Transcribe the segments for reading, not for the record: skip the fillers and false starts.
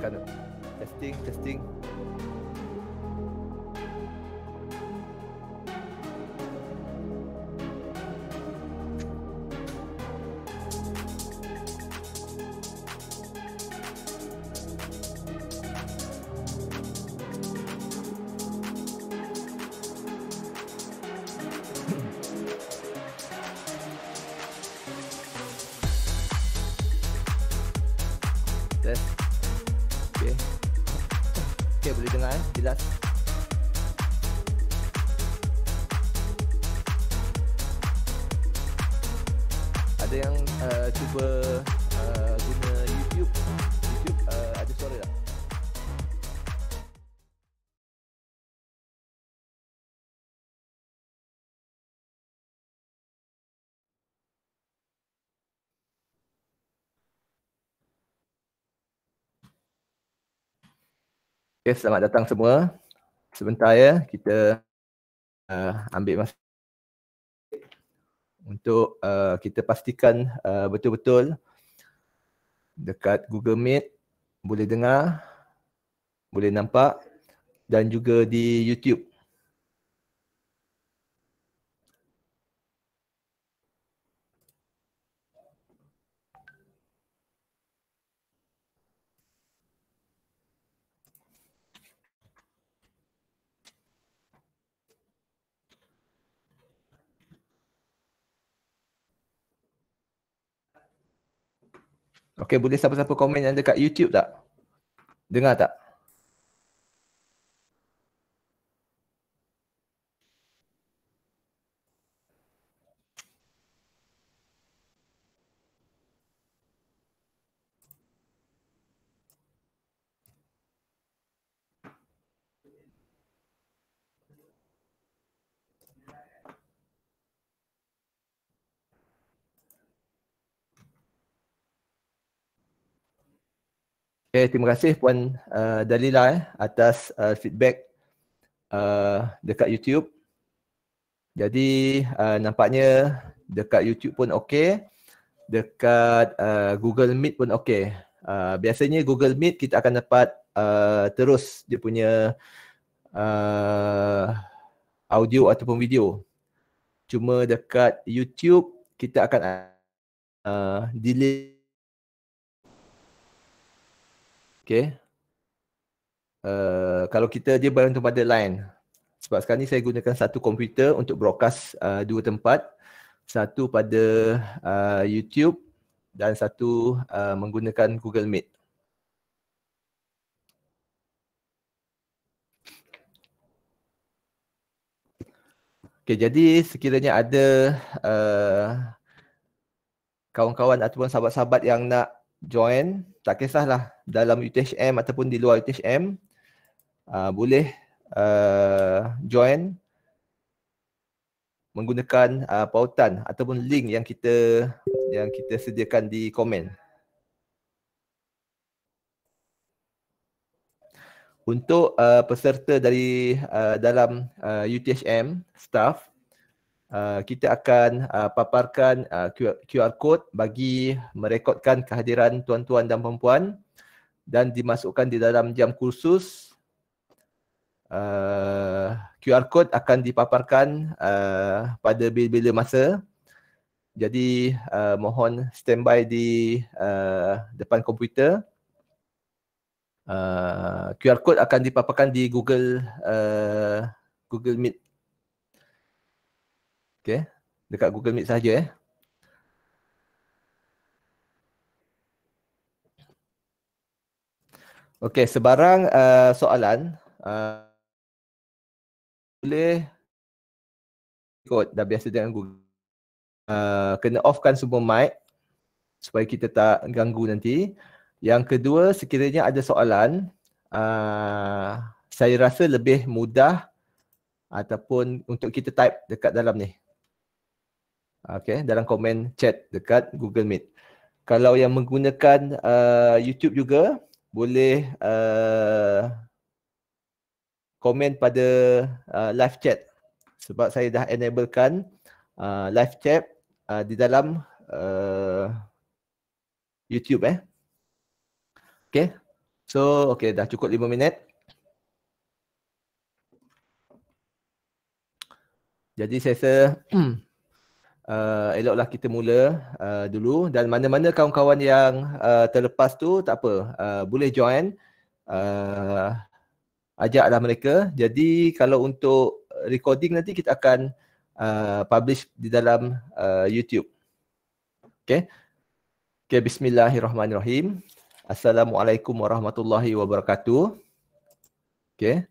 tekan testing, testing. Test. Okey. Okey, boleh dengar jelas. Ada yang cuba guna YouTube. YouTube ada suara tak? Okey, selamat datang semua. Sebentar ya, kita ambil masa untuk kita pastikan betul-betul dekat Google Meet boleh dengar, boleh nampak dan juga di YouTube. Okey, boleh siapa-siapa komen yang dekat YouTube tak? Dengar tak? Okay, terima kasih Puan Dalila atas feedback dekat YouTube. Jadi nampaknya dekat YouTube pun okey, dekat Google Meet pun okey. Biasanya Google Meet kita akan dapat terus dia punya audio ataupun video. Cuma dekat YouTube kita akan delay. Okay. Kalau kita dia bergantung pada line. Sebab sekarang ni saya gunakan satu komputer untuk broadcast dua tempat. Satu pada YouTube dan satu menggunakan Google Meet. Okay, jadi sekiranya ada kawan-kawan ataupun sahabat-sahabat yang nak join, tak kisahlah dalam UTHM ataupun di luar UTHM, boleh join menggunakan pautan ataupun link yang kita sediakan di komen. Untuk peserta dari dalam UTHM staff, kita akan paparkan QR code bagi merekodkan kehadiran tuan-tuan dan puan-puan dan dimasukkan di dalam jam kursus. QR code akan dipaparkan pada bila-bila masa. Jadi mohon standby di depan komputer. QR code akan dipaparkan di Google Meet. Okay, dekat Google Meet saja. Okay, sebarang soalan boleh ikut dah biasa dengan Google. Kena offkan semua mic supaya kita tak ganggu nanti. Yang kedua, sekiranya ada soalan, saya rasa lebih mudah ataupun untuk kita type dekat dalam ni. Okay, dalam komen chat dekat Google Meet. Kalau yang menggunakan YouTube juga, boleh komen pada live chat. Sebab saya dah enablekan live chat di dalam YouTube. Okay. So, okay, dah cukup 5 minit. Jadi saya rasa eloklah kita mula dulu, dan mana-mana kawan-kawan yang terlepas tu tak apa, boleh join, ajaklah mereka. Jadi kalau untuk recording nanti kita akan publish di dalam YouTube. Okay. Okay, bismillahirrahmanirrahim. Assalamualaikum warahmatullahi wabarakatuh. Okay.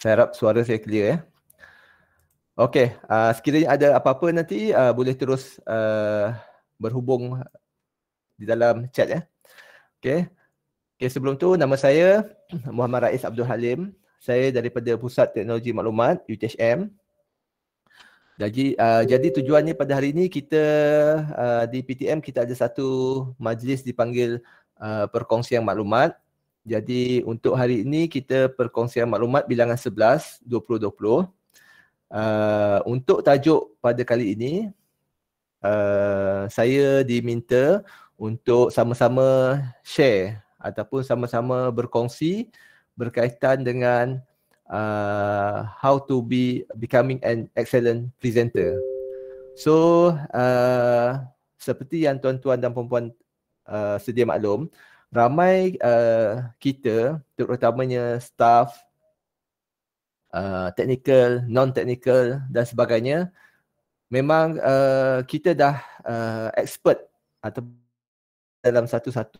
Saya harap suara saya clear ya. Okey, sekiranya ada apa-apa nanti boleh terus berhubung di dalam chat ya. Okey. Okey, sebelum tu nama saya Muhammad Rais Abdul Halim. Saya daripada Pusat Teknologi Maklumat UTHM. Jadi tujuannya pada hari ini kita di PTM kita ada satu majlis dipanggil perkongsian maklumat. Jadi untuk hari ini kita perkongsian maklumat bilangan 11 2020. Untuk tajuk pada kali ini, saya diminta untuk sama-sama share ataupun sama-sama berkongsi berkaitan dengan how to becoming an excellent presenter. So, seperti yang tuan-tuan dan puan-puan sedia maklum, ramai kita, terutamanya staff, technical, non-technical dan sebagainya, memang kita dah expert atau dalam satu-satu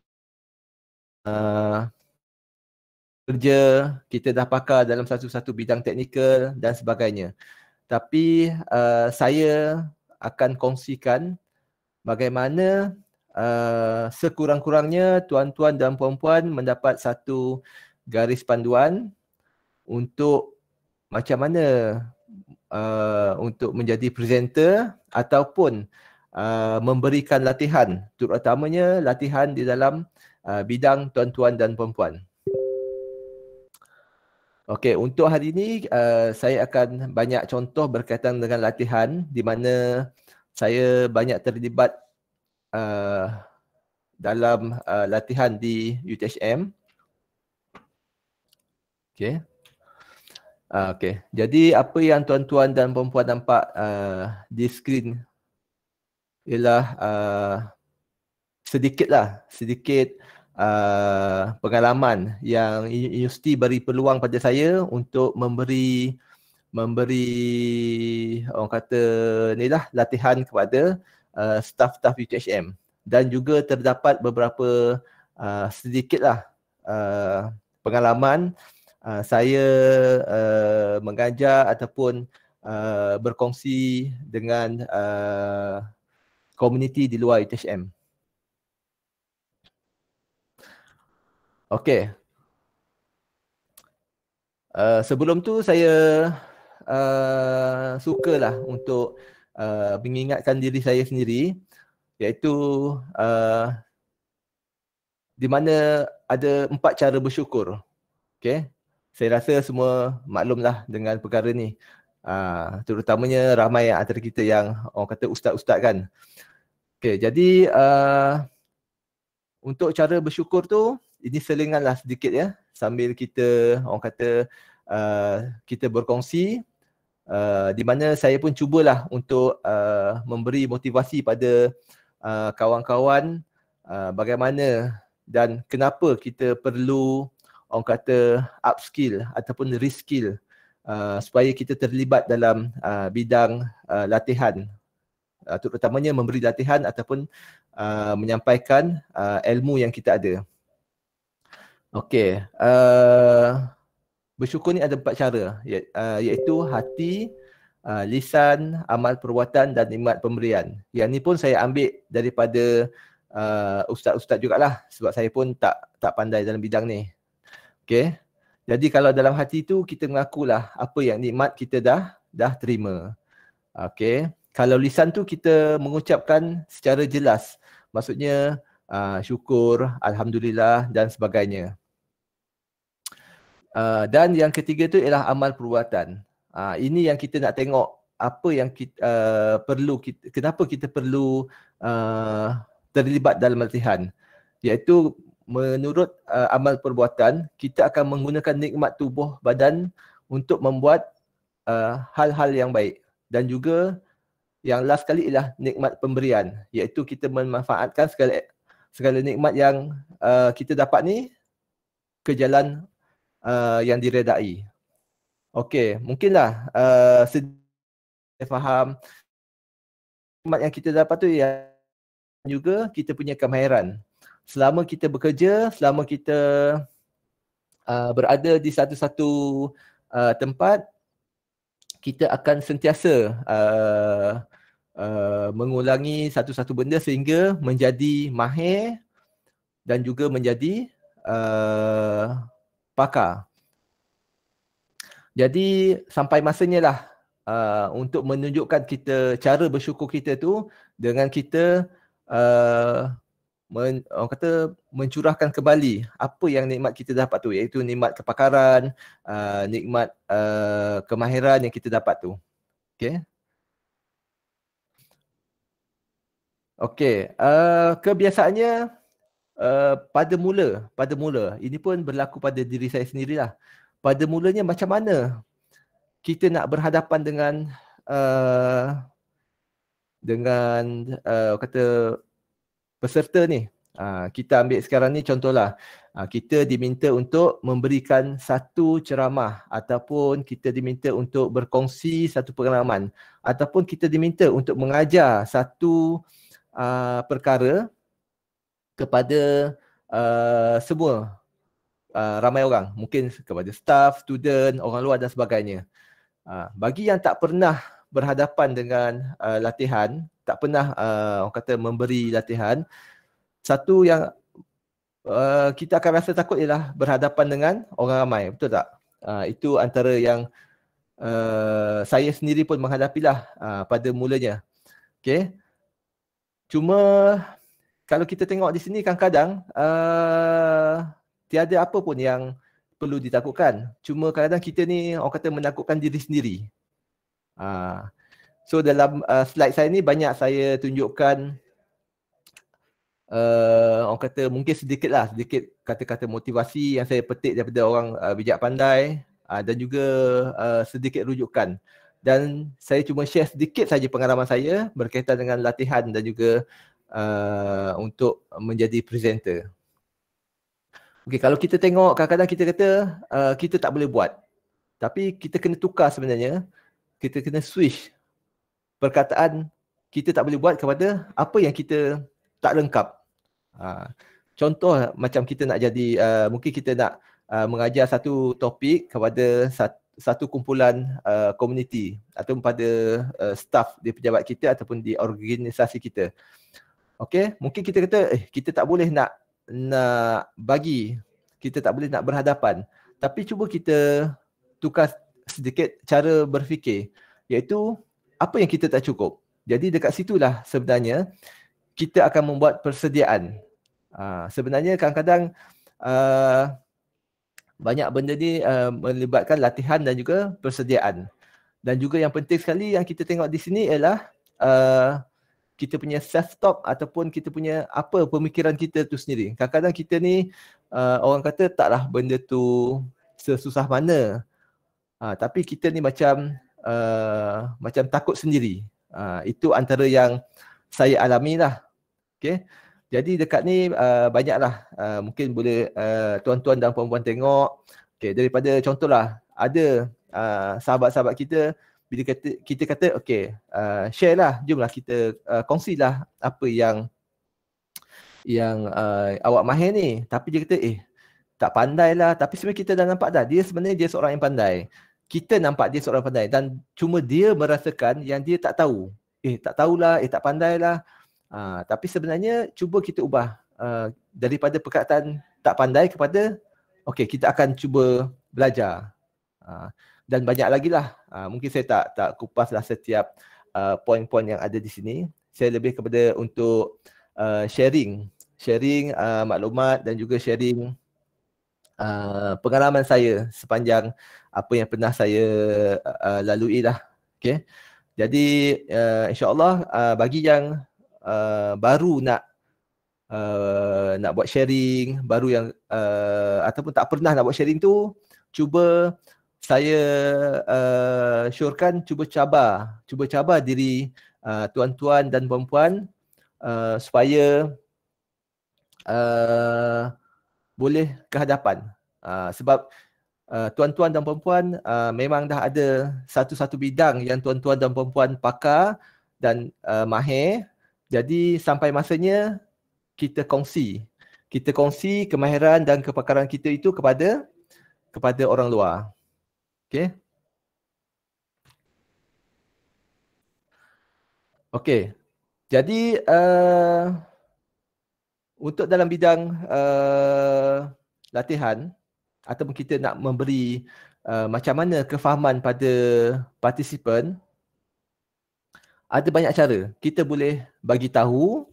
kerja, kita dah pakar dalam satu-satu bidang teknikal dan sebagainya. Tapi saya akan kongsikan bagaimana sekurang-kurangnya tuan-tuan dan puan-puan mendapat satu garis panduan untuk macam mana untuk menjadi presenter ataupun memberikan latihan, terutamanya latihan di dalam bidang tuan-tuan dan puan-puan. Okey, untuk hari ini saya akan banyak contoh berkaitan dengan latihan di mana saya banyak terlibat dalam latihan di UTHM. Okey. Okey, jadi apa yang tuan-tuan dan puan-puan nampak di skrin ialah sedikit pengalaman yang universiti beri peluang pada saya untuk memberi orang kata ni lah latihan kepada staff-staff UTHM, dan juga terdapat beberapa sedikitlah pengalaman saya mengajar ataupun berkongsi dengan komuniti di luar UTHM. Okey. Sebelum tu saya sukalah untuk mengingatkan diri saya sendiri, iaitu di mana ada 4 cara bersyukur. Okey. Saya rasa semua maklumlah dengan perkara ni. Terutamanya ramai antara kita yang orang kata ustaz-ustaz kan. Okey, jadi untuk cara bersyukur tu, ini selinganlah sedikit ya, sambil kita orang kata kita berkongsi, di mana saya pun cubalah untuk memberi motivasi pada kawan-kawan bagaimana dan kenapa kita perlu orang kata upskill ataupun reskill supaya kita terlibat dalam bidang latihan, terutamanya memberi latihan ataupun menyampaikan ilmu yang kita ada. Okey, bersyukur ni ada 4 cara, iaitu hati, lisan, amal perbuatan dan nikmat pemberian. Yang ni pun saya ambil daripada ustaz-ustaz jugalah, sebab saya pun tak pandai dalam bidang ni. Okey. Jadi kalau dalam hati tu kita mengakulah apa yang nikmat kita dah terima. Okey. Kalau lisan tu kita mengucapkan secara jelas. Maksudnya syukur, alhamdulillah dan sebagainya. Dan yang ketiga tu ialah amal perbuatan. Ini yang kita nak tengok apa yang kita kenapa kita perlu terlibat dalam latihan. Iaitu menurut amal perbuatan, kita akan menggunakan nikmat tubuh badan untuk membuat hal-hal yang baik. Dan juga yang last kali ialah nikmat pemberian, iaitu kita memanfaatkan segala nikmat yang kita dapat ni ke jalan yang diredai. Okey, mungkinlah saya faham nikmat yang kita dapat tu yang juga kita punya kemahiran. Selama kita bekerja, selama kita berada di satu-satu tempat, kita akan sentiasa mengulangi satu-satu benda sehingga menjadi mahir dan juga menjadi pakar. Jadi sampai masanya lah untuk menunjukkan kita cara bersyukur kita tu dengan kita orang kata mencurahkan kembali apa yang nikmat kita dapat tu, iaitu nikmat kepakaran, nikmat kemahiran yang kita dapat tu. Okey. Okey, kebiasaannya pada mula, ini pun berlaku pada diri saya sendirilah. Pada mulanya macam mana kita nak berhadapan dengan kata peserta ni. Kita ambil sekarang ni contohlah, kita diminta untuk memberikan satu ceramah ataupun kita diminta untuk berkongsi satu pengalaman ataupun kita diminta untuk mengajar satu perkara kepada semua ramai orang, mungkin kepada staff, student, orang luar dan sebagainya. Bagi yang tak pernah berhadapan dengan latihan, tak pernah orang kata memberi latihan, satu yang kita akan rasa takut ialah berhadapan dengan orang ramai, betul tak? Itu antara yang saya sendiri pun menghadapilah pada mulanya. Okay. Cuma kalau kita tengok di sini kadang-kadang tiada apa pun yang perlu ditakutkan. Cuma kadang-kadang kita ni orang kata menakutkan diri sendiri. So dalam slide saya ni banyak saya tunjukkan orang kata mungkin sedikit kata-kata motivasi yang saya petik daripada orang bijak pandai dan juga sedikit rujukan. Dan saya cuma share sedikit saja pengalaman saya berkaitan dengan latihan dan juga untuk menjadi presenter. Okay, kalau kita tengok kadang-kadang kita kata kita tak boleh buat. Tapi kita kena tukar sebenarnya. Kita kena switch perkataan kita tak boleh buat kepada apa yang kita tak lengkap. Contoh macam kita nak jadi, mungkin kita nak mengajar satu topik kepada satu kumpulan komuniti atau pada staff di pejabat kita ataupun di organisasi kita. Okey, mungkin kita kata kita tak boleh nak bagi, kita tak boleh nak berhadapan. Tapi cuba kita tukar sedikit cara berfikir, iaitu apa yang kita tak cukup. Jadi dekat situlah sebenarnya kita akan membuat persediaan. Sebenarnya kadang-kadang banyak benda ni melibatkan latihan dan juga persediaan. Dan juga yang penting sekali yang kita tengok di sini ialah kita punya self-talk ataupun kita punya apa pemikiran kita tu sendiri. Kadang-kadang kita ni orang kata taklah benda tu sesusah mana. Tapi kita ni macam takut sendiri. Itu antara yang saya alami lah. Okay. Jadi dekat ni banyaklah mungkin boleh tuan-tuan dan puan-puan tengok. Okay, daripada contohlah ada sahabat-sahabat kita bila kita kata okey, share lah, jomlah kita kongsilah apa yang awak mahir ni. Tapi dia kata tak pandai lah. Tapi sebenarnya kita dah nampak dah, dia sebenarnya dia seorang yang pandai. Kita nampak dia seorang pandai dan cuma dia merasakan yang dia tak tahu. Tak tahulah, tak pandai lah. Tapi sebenarnya cuba kita ubah daripada perkataan tak pandai kepada okey, kita akan cuba belajar. Dan banyak lagi lah. Mungkin saya tak kupaslah setiap poin-poin yang ada di sini. Saya lebih kepada untuk sharing maklumat dan juga sharing pengalaman saya sepanjang apa yang pernah saya lalui lah. Okay. Jadi insya-Allah bagi yang baru nak nak buat sharing baru yang ataupun tak pernah nak buat sharing tu, cuba saya syorkan cuba cabar diri tuan-tuan dan puan-puan supaya boleh ke hadapan. Sebab tuan-tuan dan puan-puan memang dah ada satu-satu bidang yang tuan-tuan dan puan-puan pakar dan mahir. Jadi sampai masanya kita kongsi kemahiran dan kepakaran kita itu kepada orang luar. Okey. Okey. Jadi untuk dalam bidang latihan ataupun kita nak memberi macam mana kefahaman pada partisipan, ada banyak cara. Kita boleh bagi tahu,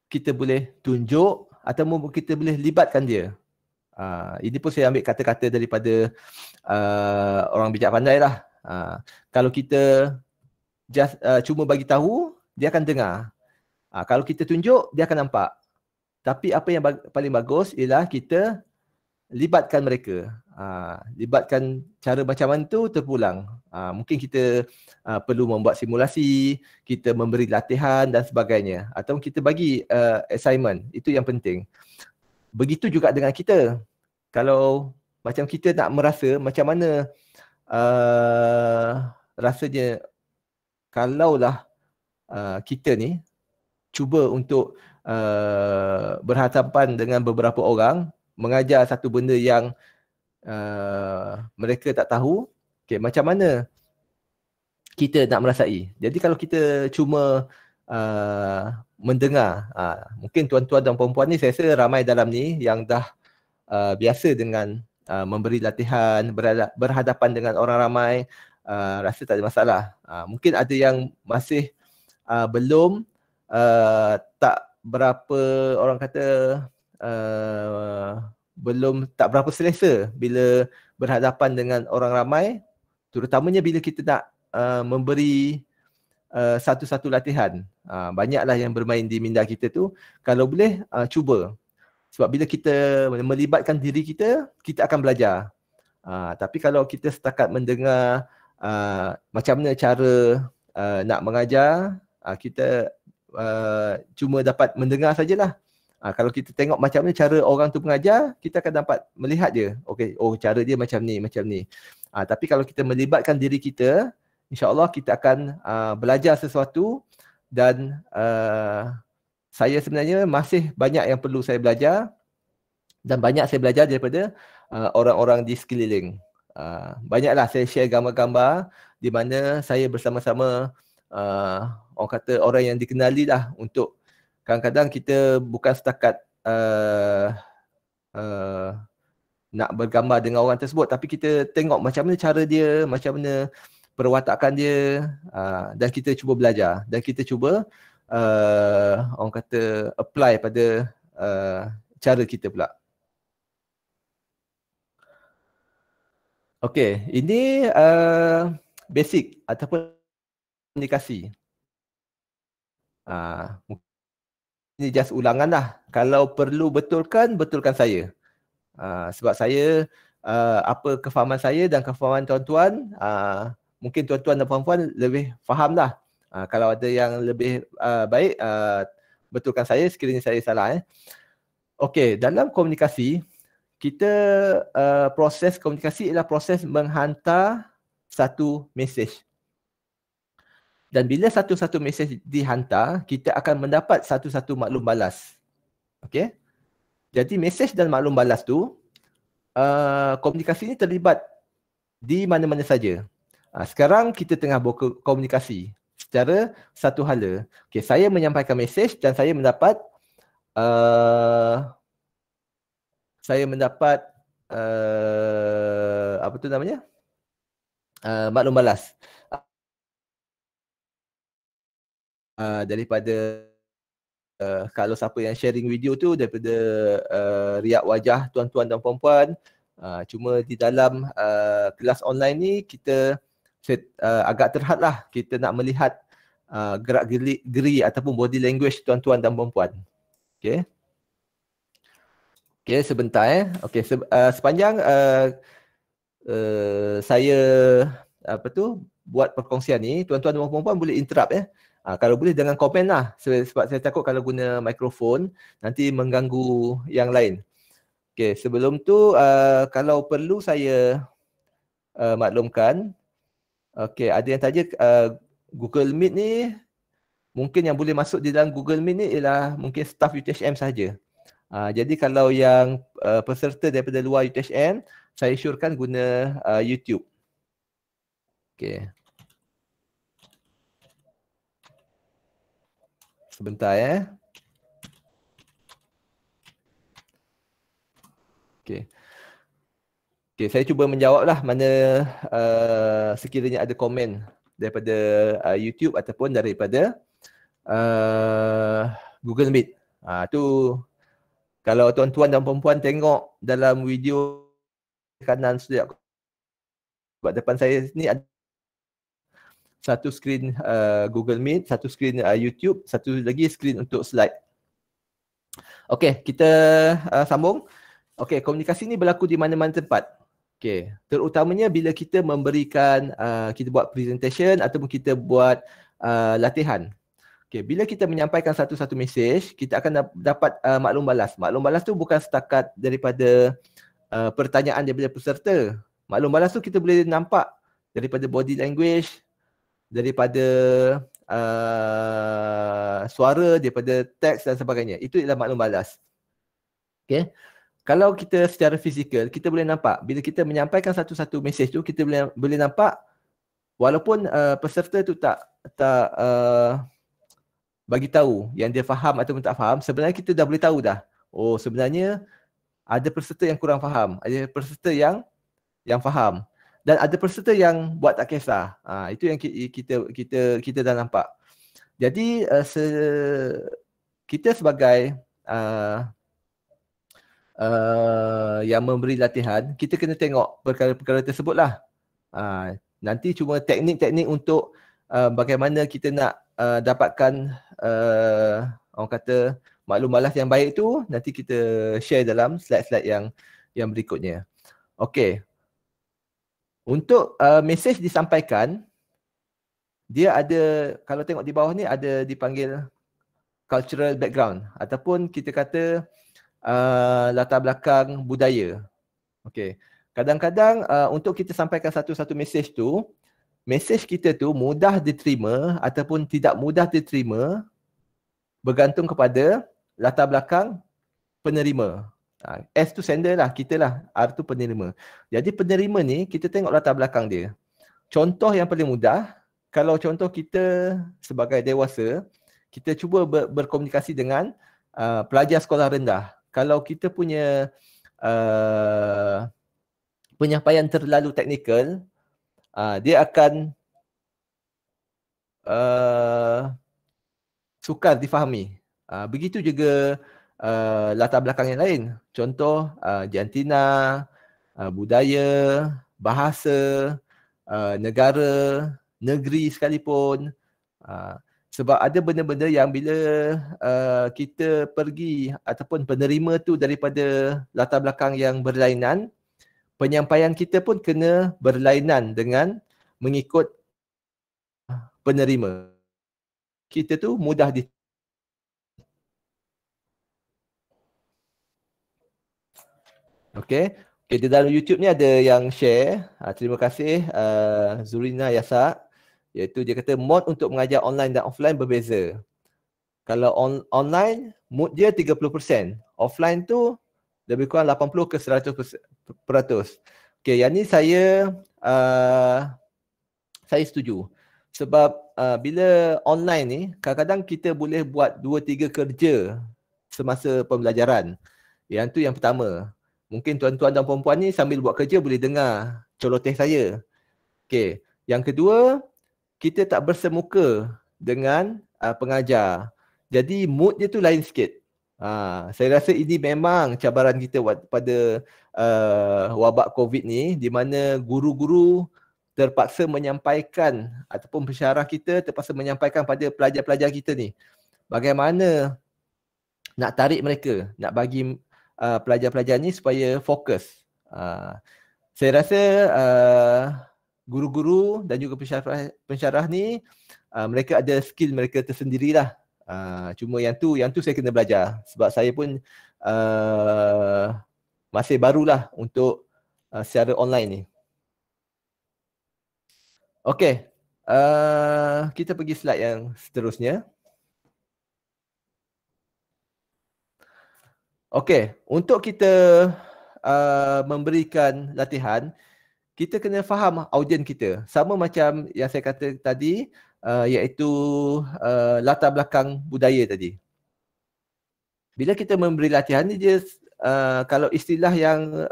kita boleh tunjuk ataupun kita boleh libatkan dia. Ini pun saya ambil kata-kata daripada orang bijak pandai lah. Kalau kita just cuma bagi tahu, dia akan dengar. Kalau kita tunjuk, dia akan nampak. Tapi apa yang paling bagus ialah kita libatkan mereka. Libatkan cara macam mana tu terpulang. Mungkin kita perlu membuat simulasi, kita memberi latihan dan sebagainya. Atau kita bagi assignment. Itu yang penting. Begitu juga dengan kita. Kalau macam kita nak merasa macam mana rasanya kalaulah kita ni cuba untuk berhadapan dengan beberapa orang, mengajar satu benda yang mereka tak tahu, okay, macam mana kita nak merasai. Jadi kalau kita cuma mendengar, mungkin tuan-tuan dan puan-puan ni saya rasa ramai dalam ni yang dah biasa dengan memberi latihan, berhadapan dengan orang ramai, rasa tak ada masalah. Mungkin ada yang masih belum tak berapa, orang kata belum tak berapa selesa bila berhadapan dengan orang ramai, terutamanya bila kita nak memberi satu-satu latihan. Banyaklah yang bermain di minda kita tu, kalau boleh cuba. Sebab bila kita melibatkan diri kita, kita akan belajar. Tapi kalau kita setakat mendengar macam mana cara nak mengajar, kita cuma dapat mendengar sajalah. Kalau kita tengok macam mana cara orang tu mengajar, kita akan dapat melihat dia. Okey, oh cara dia macam ni, macam ni. Tapi kalau kita melibatkan diri kita, insya-Allah kita akan belajar sesuatu dan saya sebenarnya masih banyak yang perlu saya belajar dan banyak saya belajar daripada orang-orang di sekeliling. Banyaklah saya share gambar-gambar di mana saya bersama-sama orang kata orang yang dikenali lah, untuk kadang-kadang kita bukan setakat nak bergambar dengan orang tersebut, tapi kita tengok macam mana cara dia, macam mana perwatakan dia, dan kita cuba belajar dan kita cuba orang kata apply pada cara kita pula. Okey, ini basic ataupun komunikasi. Ini just ulangan lah. Kalau perlu betulkan saya. Sebab saya, apa kefahaman saya dan kefahaman tuan-tuan, mungkin tuan-tuan dan puan-puan lebih faham lah. Kalau ada yang lebih baik, betulkan saya sekiranya saya salah. Okey, dalam komunikasi, kita proses komunikasi ialah proses menghantar satu mesej. Dan bila satu-satu mesej dihantar, kita akan mendapat satu-satu maklum balas. Okey? Jadi mesej dan maklum balas tu, komunikasi ini terlibat di mana-mana saja. Sekarang kita tengah berkomunikasi secara satu hala. Okey, saya menyampaikan mesej dan saya mendapat apa tu namanya? Maklum balas. Daripada kalau siapa yang sharing video tu daripada riak wajah tuan-tuan dan puan-puan, cuma di dalam kelas online ni kita agak terhad lah, kita nak melihat gerak geri ataupun body language tuan-tuan dan puan-puan. Okey. Okey, sebentar Okey, sepanjang saya buat perkongsian ni, tuan-tuan dan puan-puan boleh interrupt kalau boleh dengan komen lah. Sebab saya takut kalau guna mikrofon nanti mengganggu yang lain. Okey, sebelum tu kalau perlu saya maklumkan. Okey, ada yang tanya Google Meet ni, mungkin yang boleh masuk di dalam Google Meet ni ialah mungkin staff UTHM sahaja. Jadi kalau yang peserta daripada luar UTHM, saya syorkan guna YouTube. Okey. Sebentar Okey. Okey, saya cuba menjawablah mana sekiranya ada komen daripada YouTube ataupun daripada Google Meet. Tu kalau tuan-tuan dan puan-puan tengok dalam video kanan setiap depan saya ni ada satu skrin Google Meet, satu skrin YouTube, satu lagi skrin untuk slide. Okey, kita sambung. Okey, komunikasi ni berlaku di mana-mana tempat. Okey, terutamanya bila kita memberikan kita buat presentation ataupun kita buat latihan. Okey, bila kita menyampaikan satu-satu mesej, kita akan dapat maklum balas. Maklum balas tu bukan setakat daripada pertanyaan daripada peserta. Maklum balas tu kita boleh nampak daripada body language, daripada suara, daripada teks dan sebagainya. Itu ialah maklum balas. Okey. Kalau kita secara fizikal, kita boleh nampak bila kita menyampaikan satu-satu mesej tu, kita boleh nampak walaupun peserta tu tak bagi tahu yang dia faham ataupun tak faham, sebenarnya kita dah boleh tahu dah. Oh, sebenarnya ada peserta yang kurang faham, ada peserta yang faham, dan ada peserta yang buat tak kisah. Itu yang kita dah nampak. Jadi kita sebagai yang memberi latihan, kita kena tengok perkara-perkara tersebutlah. Nanti cuma teknik-teknik untuk bagaimana kita nak dapatkan orang kata maklum balas yang baik tu, nanti kita share dalam slide-slide yang berikutnya. Okey. Untuk mesej disampaikan, dia ada, kalau tengok di bawah ni ada dipanggil cultural background ataupun kita kata latar belakang budaya. Okey. Kadang-kadang untuk kita sampaikan satu-satu mesej tu, mesej kita tu mudah diterima ataupun tidak mudah diterima bergantung kepada latar belakang penerima. S tu sender lah, kita lah. R tu penerima. Jadi penerima ni kita tengok latar belakang dia. Contoh yang paling mudah, kalau contoh kita sebagai dewasa, kita cuba berkomunikasi dengan pelajar sekolah rendah. Kalau kita punya penyampaian terlalu teknikal, dia akan sukar difahami. Begitu juga latar belakang yang lain. Contoh jantina, budaya, bahasa, negara, negeri sekalipun. Sebab ada benda-benda yang bila kita pergi ataupun penerima tu daripada latar belakang yang berlainan, penyampaian kita pun kena berlainan dengan mengikut penerima. Kita tu mudah Okey. Okey, di dalam YouTube ni ada yang share. Terima kasih Zurina Yasa. Iaitu dia kata mod untuk mengajar online dan offline berbeza. Kalau online, mood dia 30%. Offline tu lebih kurang 80 ke 100%. Okey, yang ni saya setuju. Sebab bila online ni, kadang-kadang kita boleh buat 2-3 kerja semasa pembelajaran. Yang tu yang pertama. Mungkin tuan-tuan dan puan-puan ni sambil buat kerja boleh dengar celoteh saya. Okey, yang kedua, kita tak bersemuka dengan pengajar. Jadi mood dia tu lain sikit. Saya rasa ini memang cabaran kita pada wabak COVID ni, di mana guru-guru terpaksa menyampaikan ataupun pensyarah kita terpaksa menyampaikan pada pelajar-pelajar kita ni bagaimana nak tarik mereka, nak bagi pelajar-pelajar ni supaya fokus. Saya rasa guru-guru dan juga pensyarah ni mereka ada skill mereka tersendirilah. Cuma yang tu saya kena belajar sebab saya pun masih barulah untuk secara online ni. Okey, kita pergi slide yang seterusnya. Okey, untuk kita memberikan latihan, kita kena faham audien kita. Sama macam yang saya kata tadi, iaitu latar belakang budaya tadi. Bila kita memberi latihan ni, dia kalau istilah yang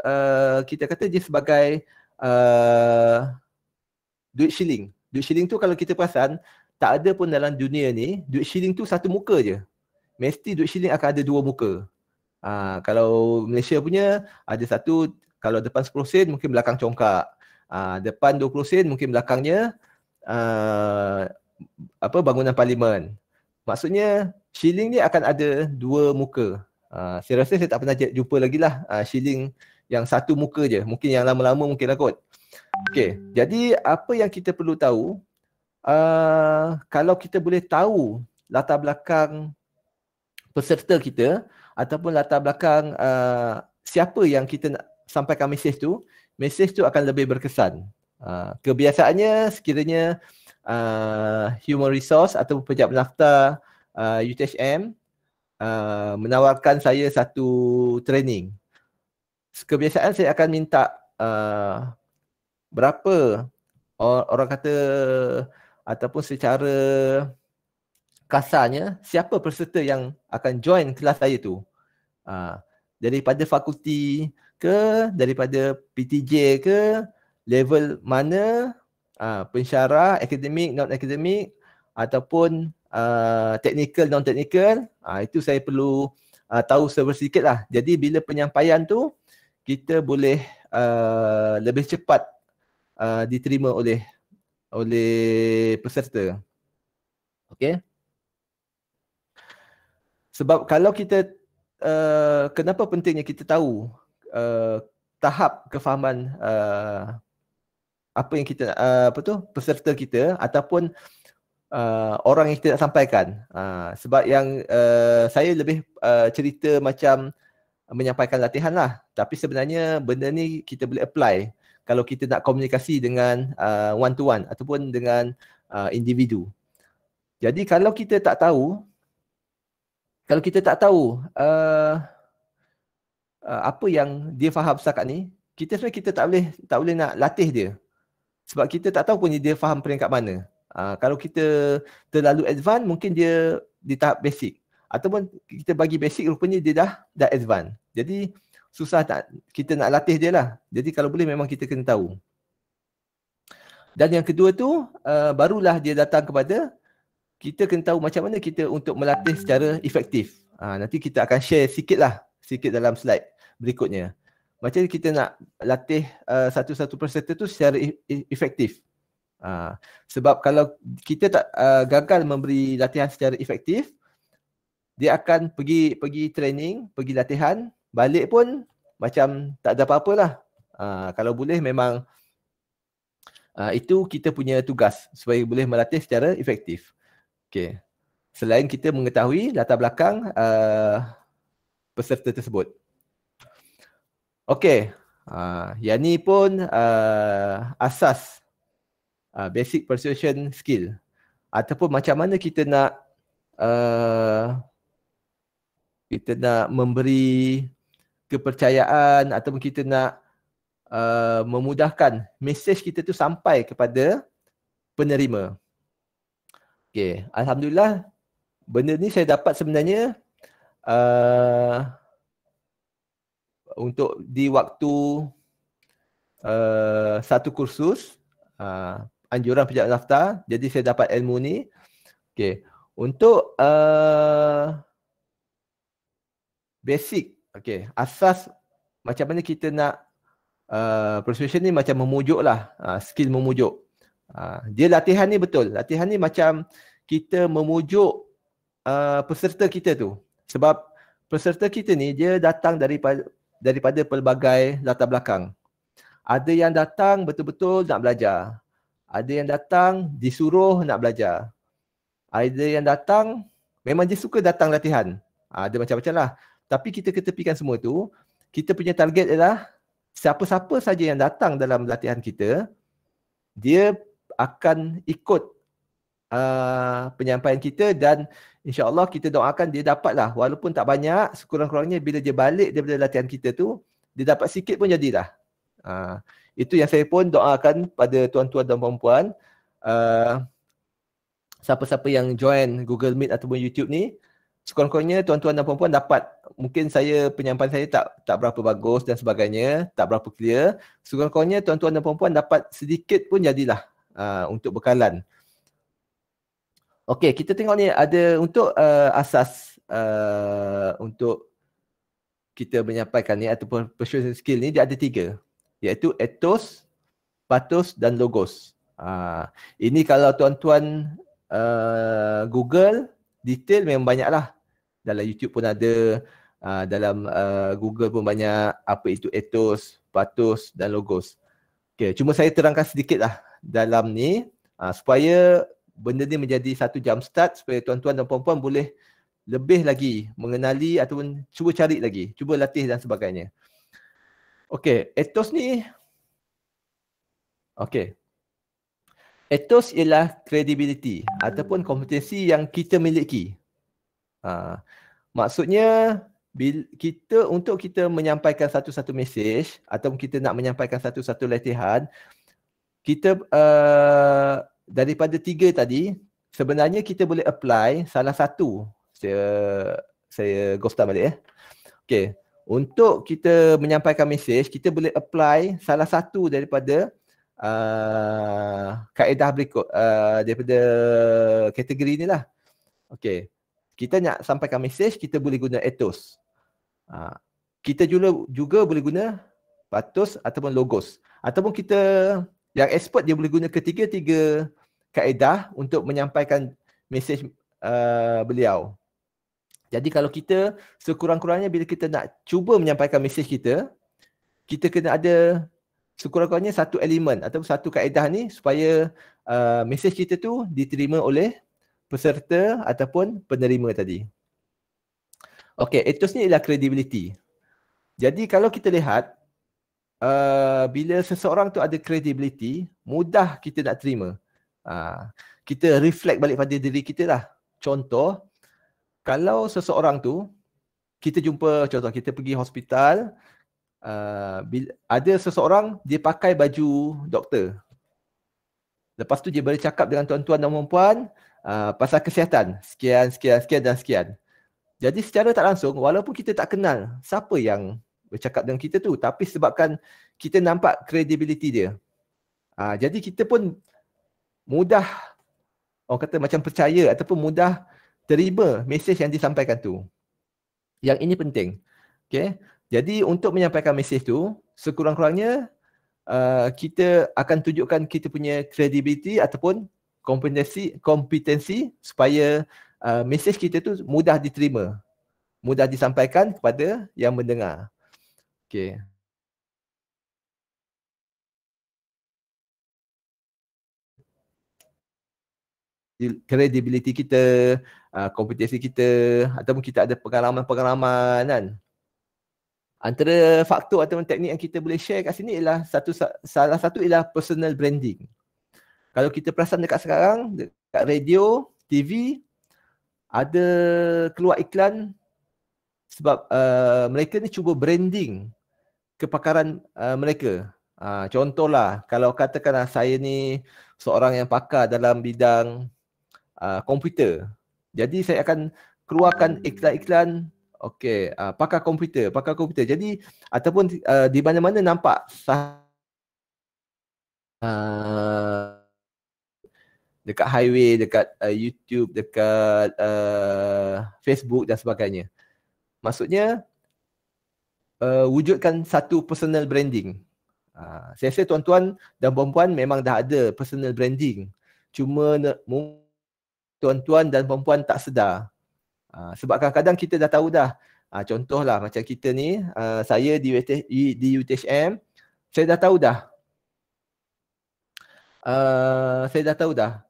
kita kata dia sebagai duit shilling. Duit shilling tu kalau kita perasan, tak ada pun dalam dunia ni, duit shilling tu satu muka je. Mesti duit shilling akan ada dua muka. Kalau Malaysia punya ada satu, kalau depan 10 sen mungkin belakang congkak. Depan 20 sen mungkin belakangnya bangunan parlimen. Maksudnya shilling ni akan ada dua muka. Saya rasa saya tak pernah jumpa lagi lah shilling yang satu muka je. Mungkin yang lama-lama mungkin lah kot. Okey, jadi apa yang kita perlu tahu, kalau kita boleh tahu latar belakang peserta kita ataupun latar belakang siapa yang kita nak sampaikan mesej tu akan lebih berkesan. Kebiasaannya sekiranya human resource atau pejabat nafta UTHM menawarkan saya satu training. Kebiasaan saya akan minta berapa orang kata ataupun secara kasarnya siapa peserta yang akan join kelas saya tu. Daripada fakulti ke, daripada PTJ ke, level mana, pensyarah, akademik, non-akademik ataupun technical, non-technical, itu saya perlu tahu sedikit lah. Jadi bila penyampaian tu kita boleh lebih cepat diterima oleh peserta. Okey. Sebab kalau kita kenapa pentingnya kita tahu tahap kefahaman apa yang kita peserta kita ataupun orang yang kita nak sampaikan. Sebab yang saya lebih cerita macam menyampaikan latihan lah, tapi sebenarnya benda ni kita boleh apply kalau kita nak komunikasi dengan one to one ataupun dengan individu. Jadi kalau kita tak tahu apa yang dia faham setakat ni, kita sebenarnya kita tak boleh nak latih dia. Sebab kita tak tahu pun dia faham peringkat mana. Kalau kita terlalu advance, mungkin dia di tahap basic. Ataupun kita bagi basic, rupanya dia dah advance. Jadi susah kita nak latih dia lah. Jadi kalau boleh memang kita kena tahu. Dan yang kedua tu, barulah dia datang kepada kita kena tahu macam mana kita untuk melatih secara efektif. Nanti kita akan share sikit dalam slide berikutnya. Macam kita nak latih satu-satu peserta tu secara efektif. Sebab kalau kita tak gagal memberi latihan secara efektif, dia akan pergi training, pergi latihan, balik pun macam tak ada apa-apa lah. Kalau boleh memang itu kita punya tugas supaya boleh melatih secara efektif. Okay. Selain kita mengetahui latar belakang peserta tersebut. Okey. Yang ni pun asas basic persuasion skill ataupun macam mana kita nak memberi kepercayaan ataupun kita nak memudahkan mesej kita tu sampai kepada penerima. Okey, alhamdulillah benda ni saya dapat sebenarnya untuk di waktu satu kursus anjuran pejabat nafta. Jadi saya dapat ilmu ni. Okey, untuk basic, okey, asas macam mana kita nak persuasion ni macam memujuk lah, skill memujuk. Dia latihan ni betul. Latihan ni macam kita memujuk peserta kita tu. Sebab peserta kita ni dia datang daripada pelbagai latar belakang. Ada yang datang betul-betul nak belajar. Ada yang datang disuruh nak belajar. Ada yang datang memang dia suka datang latihan. Ada macam-macam lah. Tapi kita ketepikan semua tu. Kita punya target adalah siapa-siapa saja yang datang dalam latihan kita, dia akan ikut penyampaian kita dan insya-Allah kita doakan dia dapatlah walaupun tak banyak, sekurang-kurangnya bila dia balik daripada latihan kita tu, dia dapat sikit pun jadilah. Itu yang saya pun doakan pada tuan-tuan dan puan-puan. Siapa-siapa yang join Google Meet ataupun YouTube ni, sekurang-kurangnya tuan-tuan dan puan-puan dapat, mungkin saya penyampaian saya tak berapa bagus dan sebagainya, tak berapa clear. Sekurang-kurangnya tuan-tuan dan puan-puan dapat sedikit pun jadilah untuk bekalan. Okey, kita tengok ni ada untuk asas untuk kita menyampaikan ni ataupun persuasion skill ni, dia ada 3, iaitu ethos, pathos dan logos. Ini kalau tuan-tuan Google detail memang banyaklah. Dalam YouTube pun ada, dalam Google pun banyak apa itu ethos, pathos dan logos. Okey, cuma saya terangkan sedikitlah dalam ni supaya benda ni menjadi satu jump start supaya tuan-tuan dan puan-puan boleh lebih lagi mengenali ataupun cuba cari lagi, cuba latih dan sebagainya. Okey, ethos ni, okey. Ethos ialah credibility ataupun kompetensi yang kita miliki. Maksudnya untuk kita menyampaikan satu-satu mesej ataupun kita nak menyampaikan satu-satu latihan, kita daripada 3 tadi, sebenarnya kita boleh apply salah satu. Saya ghostan balik . Okey, untuk kita menyampaikan mesej, kita boleh apply salah satu daripada kaedah berikut, daripada kategori ni lah. Okey, kita nak sampaikan mesej, kita boleh guna ethos. Kita juga boleh guna pathos ataupun logos. Ataupun kita yang expert dia boleh guna ketiga-tiga kaedah untuk menyampaikan mesej beliau. Jadi kalau kita sekurang-kurangnya bila kita nak cuba menyampaikan mesej kita, kita kena ada sekurang-kurangnya satu elemen atau satu kaedah ni supaya mesej kita tu diterima oleh peserta ataupun penerima tadi. Okey, ethos ni ialah credibility. Jadi kalau kita lihat, bila seseorang tu ada credibility, mudah kita nak terima. Kita reflect balik pada diri kita lah. Contoh, kalau seseorang tu, kita jumpa, contoh kita pergi hospital, ada seseorang dia pakai baju doktor. Lepas tu dia bercakap dengan tuan-tuan dan puan-puan pasal kesihatan, sekian dan sekian. Jadi secara tak langsung, walaupun kita tak kenal siapa yang bercakap dengan kita tu, tapi sebabkan kita nampak credibility dia, jadi kita pun mudah, orang kata macam percaya ataupun mudah terima mesej yang disampaikan tu. Yang ini penting. Okay? Jadi untuk menyampaikan mesej tu, sekurang-kurangnya kita akan tunjukkan kita punya credibility ataupun kompetensi supaya mesej kita tu mudah diterima, mudah disampaikan kepada yang mendengar. Okey. Credibility kita, kompetensi kita, ataupun kita ada pengalaman-pengalaman kan. Antara faktor ataupun teknik yang kita boleh share kat sini ialah salah satu ialah personal branding. Kalau kita perasan dekat sekarang, dekat radio, TV, ada keluar iklan sebab mereka ni cuba branding kepakaran mereka. Contohlah, kalau katakanlah saya ni seorang yang pakar dalam bidang komputer. Jadi saya akan keluarkan iklan-iklan, okey, pakar komputer. Jadi ataupun di mana-mana nampak dekat highway, dekat YouTube, dekat Facebook dan sebagainya. Maksudnya wujudkan satu personal branding. Saya rasa tuan-tuan dan puan-puan memang dah ada personal branding. Cuma tuan-tuan dan puan-puan tak sedar. Sebab kadang-kadang kita dah tahu dah Contohlah macam kita ni, saya di UTHM, saya dah tahu dah.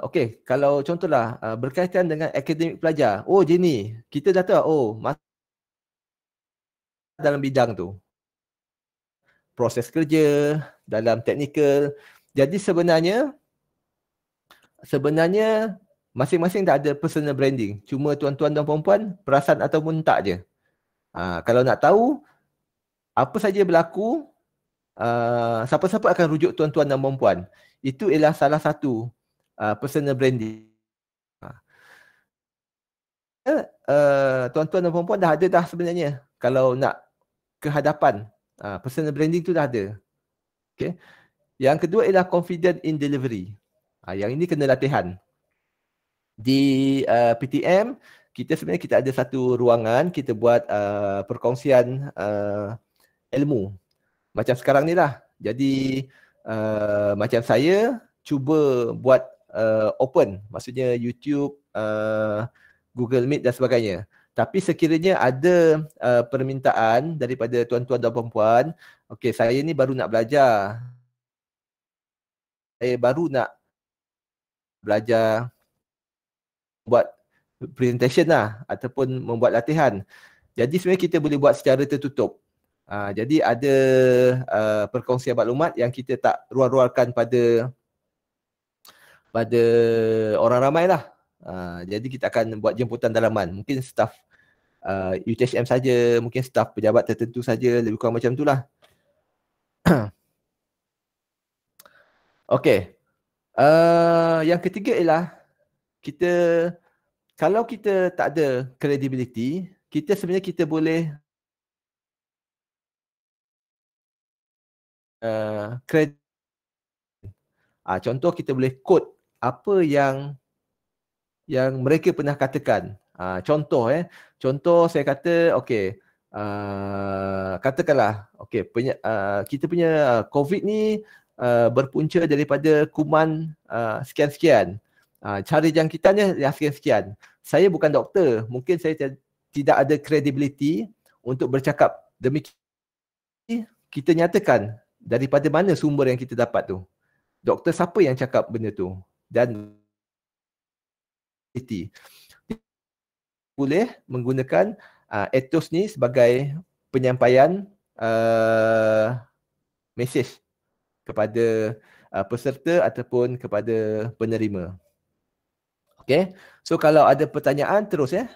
Okey, kalau contohlah berkaitan dengan akademik pelajar. Oh, Jenny, kita dah tahu, dalam bidang tu. Proses kerja, dalam teknikal. Jadi sebenarnya masing-masing dah ada personal branding. Cuma tuan-tuan dan puan-puan perasan ataupun tak je. Kalau nak tahu apa saja berlaku, siapa-siapa akan rujuk tuan-tuan dan puan-puan. Itu ialah salah satu personal branding. Tuan-tuan dan puan-puan dah ada dah sebenarnya. Kalau nak ke hadapan, personal branding tu dah ada. Okay. Yang kedua ialah confident in delivery. Yang ini kena latihan. Di PTM, kita ada satu ruangan, kita buat perkongsian ilmu. Macam sekarang ni lah. Jadi macam saya cuba buat open, maksudnya YouTube, Google Meet dan sebagainya. Tapi sekiranya ada permintaan daripada tuan-tuan dan puan-puan, okey, saya ni baru nak belajar. Saya baru nak belajar buat presentation lah ataupun membuat latihan. Jadi sebenarnya kita boleh buat secara tertutup. Jadi ada perkongsian maklumat yang kita tak ruar-ruarkan pada orang ramai lah. Jadi kita akan buat jemputan dalaman. Mungkin staf UTHM saja, mungkin staf pejabat tertentu saja, lebih kurang macam itulah. Okey. Yang ketiga ialah kalau kita tak ada credibility, sebenarnya kita boleh contoh kita boleh quote apa yang mereka pernah katakan. Contoh saya kata, okey, katakanlah, okey, kita punya COVID ni berpunca daripada kuman sekian-sekian. Cara jangkitannya yang sekian-sekian. Saya bukan doktor, mungkin saya tidak ada credibility untuk bercakap demikian. Kita nyatakan daripada mana sumber yang kita dapat tu. Doktor siapa yang cakap benda tu? Dan boleh menggunakan ethos ni sebagai penyampaian mesej kepada peserta ataupun kepada penerima. Okay. So kalau ada pertanyaan terus ya.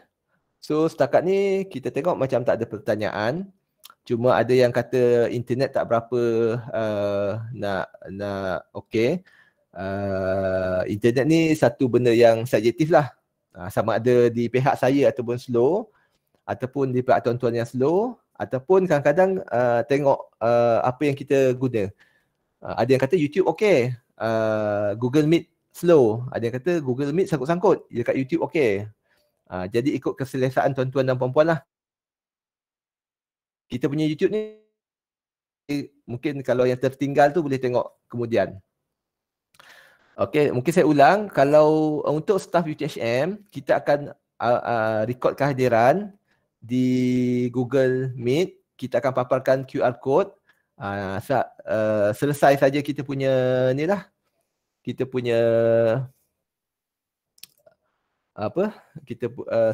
So setakat ni kita tengok macam tak ada pertanyaan. Cuma ada yang kata internet tak berapa nak okey. Internet ni satu benda yang subjektif lah. Sama ada di pihak saya ataupun slow, ataupun di pihak tuan-tuan yang slow, ataupun kadang-kadang tengok apa yang kita guna. Ada yang kata YouTube okey, Google Meet slow. Ada yang kata Google Meet sangkut-sangkut, dekat YouTube okey. Jadi ikut keselesaan tuan-tuan dan puan-puan lah. Kita punya YouTube ni mungkin kalau yang tertinggal tu boleh tengok kemudian. Okey, mungkin saya ulang. Kalau untuk staf UTHM, kita akan record kehadiran di Google Meet. Kita akan paparkan QR code. Selesai saja kita punya ni lah. Kita punya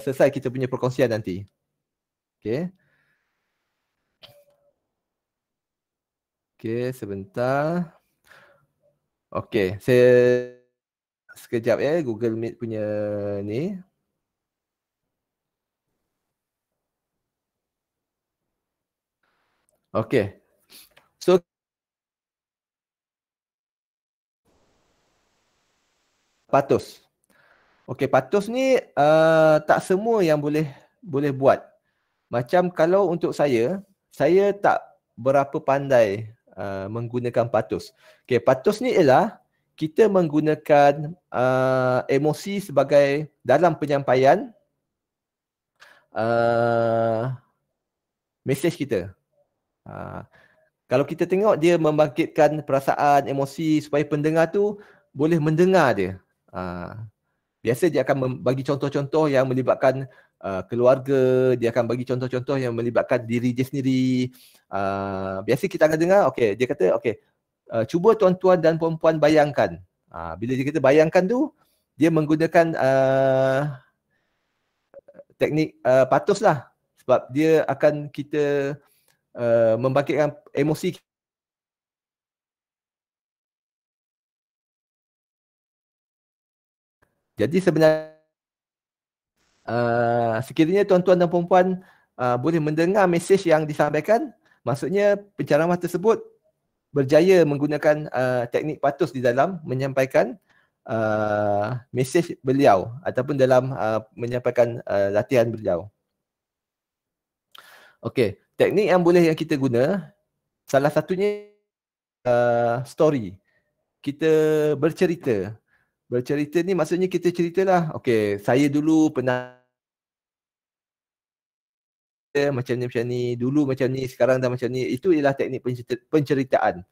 selesai kita punya perkongsian nanti. Okey. Okey, sebentar. Okey, saya sekejap ya Google Meet punya ni. Okey. So Patus. Okey, Patus ni tak semua yang boleh buat. Macam kalau untuk saya tak berapa pandai menggunakan Patus. Okey, Patus ni ialah kita menggunakan emosi sebagai dalam penyampaian mesej kita. Kalau kita tengok dia membangkitkan perasaan, emosi supaya pendengar tu boleh mendengar dia. Biasa dia akan bagi contoh-contoh yang melibatkan keluarga, dia akan bagi contoh-contoh yang melibatkan diri dia sendiri. Biasa kita akan dengar, okey, dia kata, okey, cuba tuan-tuan dan puan-puan bayangkan. Bila dia kata bayangkan tu, dia menggunakan teknik patus lah. Sebab dia akan kita membangkitkan emosi. Jadi sebenarnya sekiranya tuan-tuan dan puan-puan boleh mendengar mesej yang disampaikan, maksudnya penceramah tersebut berjaya menggunakan teknik patus di dalam menyampaikan mesej beliau ataupun dalam menyampaikan latihan beliau. Okey, teknik yang boleh yang kita guna, salah satunya story. Kita bercerita. Bercerita ni maksudnya kita ceritalah, okey, saya dulu pernah macam ni, dulu macam ni, sekarang dah macam ni. Itu ialah teknik penceritaan.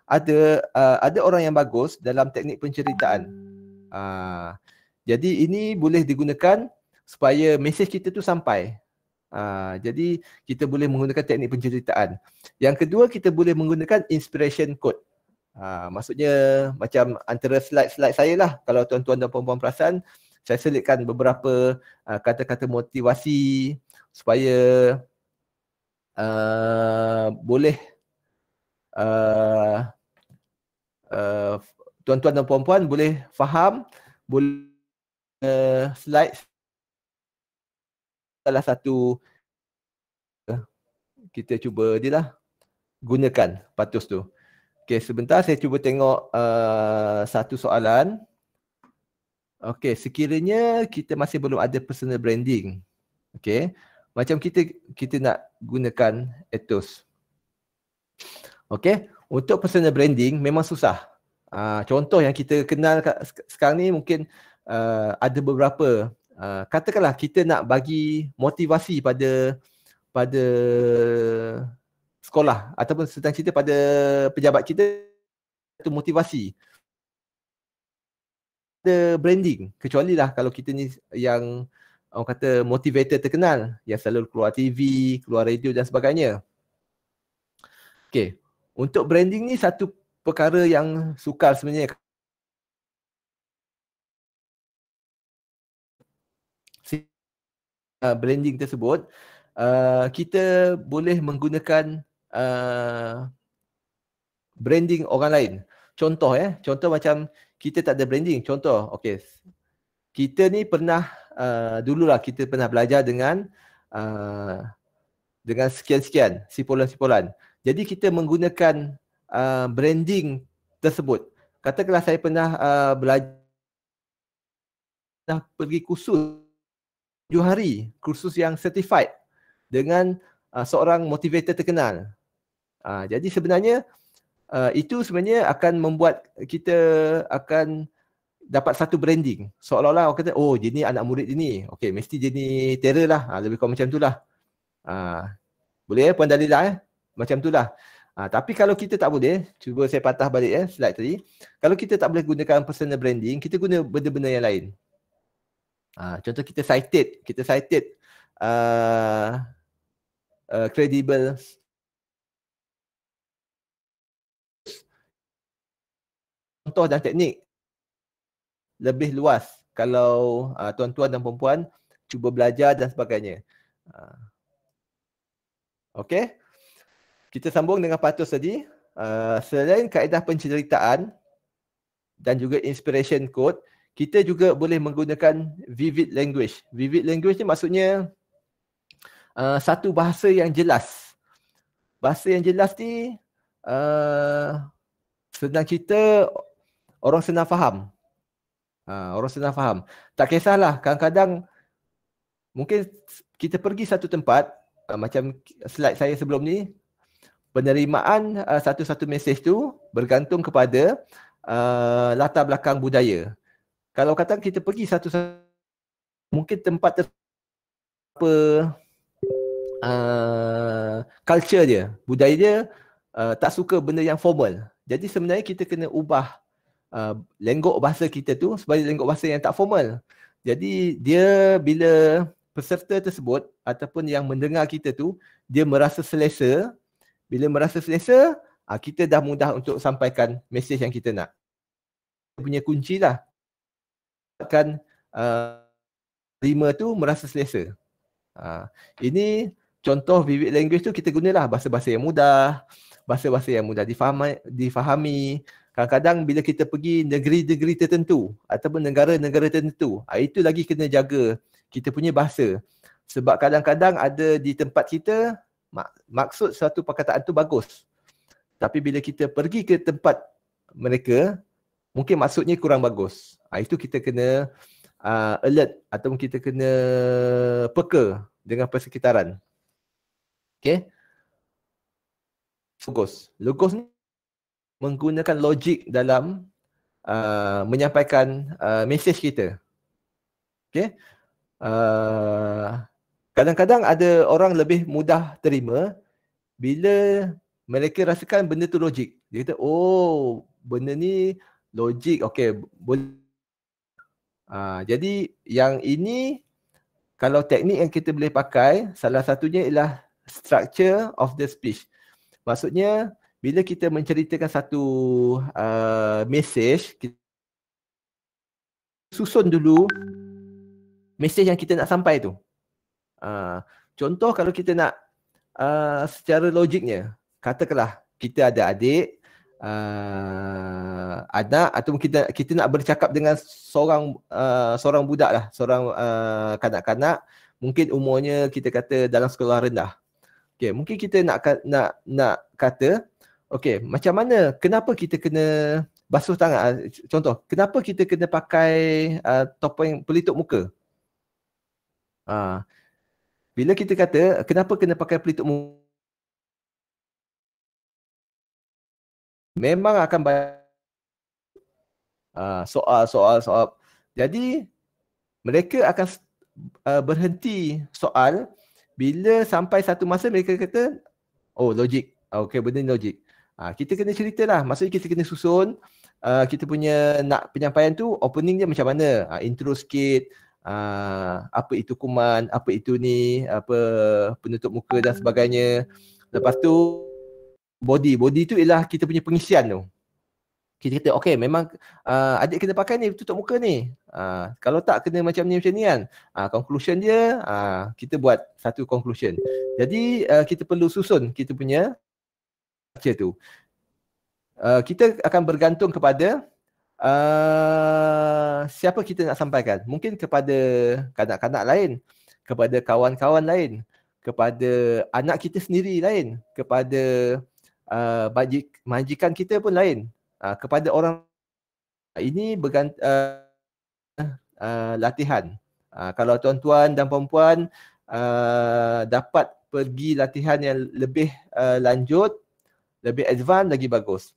Ada orang yang bagus dalam teknik penceritaan. Jadi ini boleh digunakan supaya mesej kita tu sampai. Jadi kita boleh menggunakan teknik penceritaan. Yang kedua, kita boleh menggunakan inspiration quote. Maksudnya macam antara slide-slide saya lah. Kalau tuan-tuan dan puan-puan perasan, saya selitkan beberapa kata-kata motivasi supaya boleh tuan-tuan dan puan-puan boleh faham, boleh slide salah satu kita cuba dia lah gunakan patus tu. Okey, sebentar saya cuba tengok satu soalan. Okey, sekiranya kita masih belum ada personal branding. Okey, macam kita nak gunakan ethos. Okey, untuk personal branding memang susah. Contoh yang kita kenal sekarang ni mungkin ada beberapa. Katakanlah kita nak bagi motivasi pada sekolah ataupun sedang cerita pada pejabat kita, itu motivasi. Ada branding, kecuali lah kalau kita ni yang orang kata motivator terkenal, yang selalu keluar TV, keluar radio dan sebagainya. Okey, untuk branding ni satu perkara yang sukar sebenarnya. Branding tersebut, kita boleh menggunakan branding orang lain. Contoh macam kita tak ada branding. Contoh, okey, kita ni pernah dululah kita pernah belajar dengan sekian-sekian sipulan-sipulan. Jadi kita menggunakan branding tersebut. Katakanlah saya pernah belajar pergi kursus 7 hari, kursus yang certified dengan seorang motivator terkenal. Jadi sebenarnya itu sebenarnya akan membuat kita akan dapat satu branding. Seolah-olah orang kata, oh dia ni anak murid dia ni. Okey, mesti dia ni terror lah. Lebih kurang macam tu lah. Boleh Puan Dalilah macam tu lah. Tapi kalau kita tak boleh, cuba saya patah balik slide tadi. Kalau kita tak boleh gunakan personal branding, kita guna benda-benda yang lain. Contoh kita cited credible contoh dan teknik lebih luas kalau tuan-tuan dan puan-puan cuba belajar dan sebagainya. Okey. Kita sambung dengan patus tadi. Selain kaedah penceritaan dan juga inspiration quote, kita juga boleh menggunakan vivid language. Vivid language ni maksudnya satu bahasa yang jelas. Bahasa yang jelas ni senang cerita, orang senang faham. Orang senang faham. Tak kisahlah, kadang-kadang mungkin kita pergi satu tempat, macam slide saya sebelum ni, penerimaan satu-satu mesej tu bergantung kepada latar belakang budaya. Kalau kata kita pergi satu-satu, mungkin tempat culture dia, budaya dia tak suka benda yang formal. Jadi sebenarnya kita kena ubah lenggok bahasa kita tu sebagai lenggok bahasa yang tak formal. Jadi dia bila peserta tersebut ataupun yang mendengar kita tu, dia merasa selesa. Bila merasa selesa, kita dah mudah untuk sampaikan mesej yang kita nak. Punya kunci lah. Kan terima tu merasa selesa. Ini contoh vivid language tu kita gunalah bahasa-bahasa yang mudah, bahasa-bahasa yang mudah difahami. Kadang-kadang bila kita pergi negeri-negeri tertentu ataupun negara-negara tertentu, itu lagi kena jaga kita punya bahasa. Sebab kadang-kadang ada di tempat kita, maksud satu perkataan tu bagus. Tapi bila kita pergi ke tempat mereka, mungkin maksudnya kurang bagus. Itu kita kena alert ataupun kita kena peka dengan persekitaran. Okay. Logos ni menggunakan logik dalam menyampaikan mesej kita. Okay. Kadang-kadang ada orang lebih mudah terima bila mereka rasakan benda tu logik. Dia kata, oh, benda ni logik. Okay, boleh. Jadi yang ini, kalau teknik yang kita boleh pakai, salah satunya ialah structure of the speech. Maksudnya, bila kita menceritakan satu message, kita susun dulu message yang kita nak sampai tu. Contoh kalau kita nak secara logiknya, katakanlah kita ada adik, anak, atau kita nak bercakap dengan seorang budak lah, seorang kanak-kanak, mungkin umurnya kita kata dalam sekolah rendah. Okay, mungkin kita nak kata, okay, macam mana, kenapa kita kena basuh tangan? Contoh, kenapa kita kena pakai topeng pelitup muka? Bila kita kata, kenapa kena pakai pelitup muka? Memang akan soal. Jadi, mereka akan berhenti soal bila sampai satu masa mereka kata, oh, logik. Okay, benda ni logik. Kita kena ceritalah. Maksudnya kita kena susun kita punya nak penyampaian tu, opening dia macam mana. Intro sikit, apa itu kuman, apa itu ni, apa penutup muka dan sebagainya. Lepas tu, body tu ialah kita punya pengisian tu. Kita kata, okay, memang adik kena pakai ni, tutup muka ni. Kalau tak kena macam ni kan. Conclusion dia, kita buat satu conclusion. Jadi, kita perlu susun kita punya baca tu. Kita akan bergantung kepada siapa kita nak sampaikan. Mungkin kepada kanak-kanak lain, kepada kawan-kawan lain, kepada anak kita sendiri lain, kepada majikan kita pun lain. Kepada orang ini latihan. Kalau tuan-tuan dan puan-puan dapat pergi latihan yang lebih lanjut, lebih advance, lagi bagus.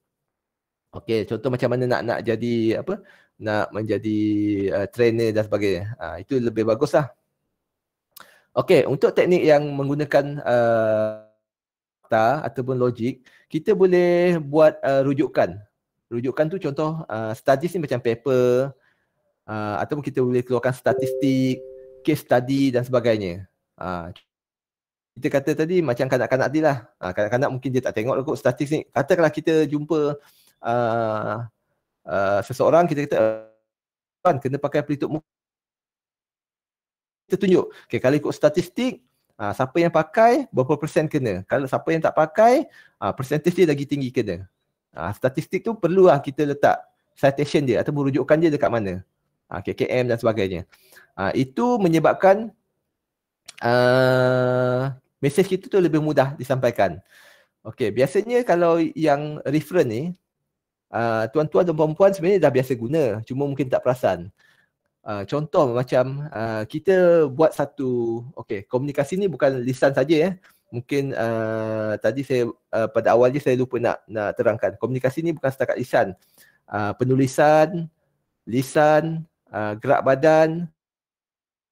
Okey, contoh macam mana nak jadi apa? Nak menjadi trainer dan sebagainya. Itu lebih baguslah. Okey, untuk teknik yang menggunakan fakta ataupun logik, kita boleh buat rujukan. Rujukan tu contoh studies ni macam paper, ataupun kita boleh keluarkan statistik, case study dan sebagainya. Kita kata tadi macam kanak-kanak tadi lah. Kanak-kanak mungkin dia tak tengok kot statistik. Katakanlah kita jumpa seseorang, kita kata kena pakai pelitup muka. Kita tunjuk, okay, kalau ikut statistik, siapa yang pakai, berapa persen kena. Kalau siapa yang tak pakai, persentage dia lagi tinggi kena. Statistik tu perlulah kita letak citation dia atau rujukan dia dekat mana. KKM dan sebagainya. Itu menyebabkan mesej kita tu lebih mudah disampaikan. Okey, biasanya kalau yang reference ni, tuan-tuan dan puan-puan sebenarnya dah biasa guna, cuma mungkin tak perasan. Contoh macam kita buat satu, okey, komunikasi ni bukan lisan saja. Mungkin tadi saya pada awal je saya lupa nak terangkan. Komunikasi ni bukan setakat lisan. Penulisan, lisan, gerak badan,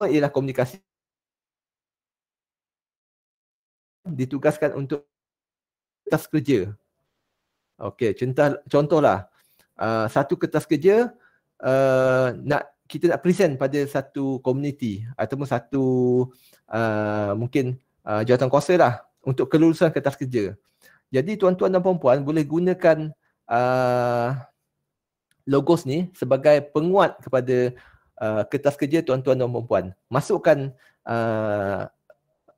ialah komunikasi. Ditugaskan untuk kertas kerja. Okey, contohlah satu kertas kerja nak kita nak present pada satu komuniti ataupun satu mungkin jawatankuasa lah untuk kelulusan kertas kerja. Jadi tuan-tuan dan puan-puan boleh gunakan logos ni sebagai penguat kepada kertas kerja tuan-tuan dan puan-puan. Masukkan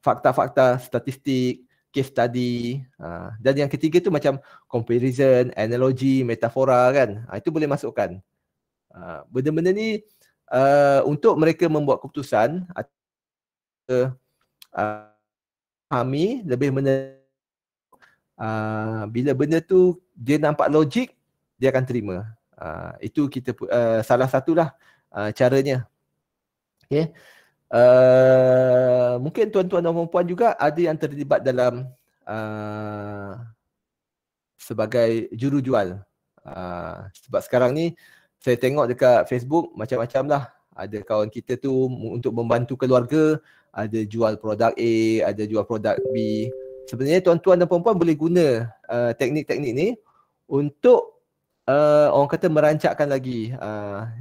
fakta-fakta statistik, case study, dan yang ketiga tu macam comparison, analogi, metafora kan. Itu boleh masukkan. Benda-benda ni untuk mereka membuat keputusan atau fahami lebih bila benda tu dia nampak logik, dia akan terima. Itu kita salah satulah caranya. Okay. Mungkin tuan-tuan dan puan-puan juga ada yang terlibat dalam sebagai jurujual. Sebab sekarang ni saya tengok dekat Facebook macam-macam lah. Ada kawan kita tu untuk membantu keluarga, ada jual produk A, ada jual produk B. Sebenarnya tuan-tuan dan puan-puan boleh guna teknik-teknik ni untuk orang kata merancakkan lagi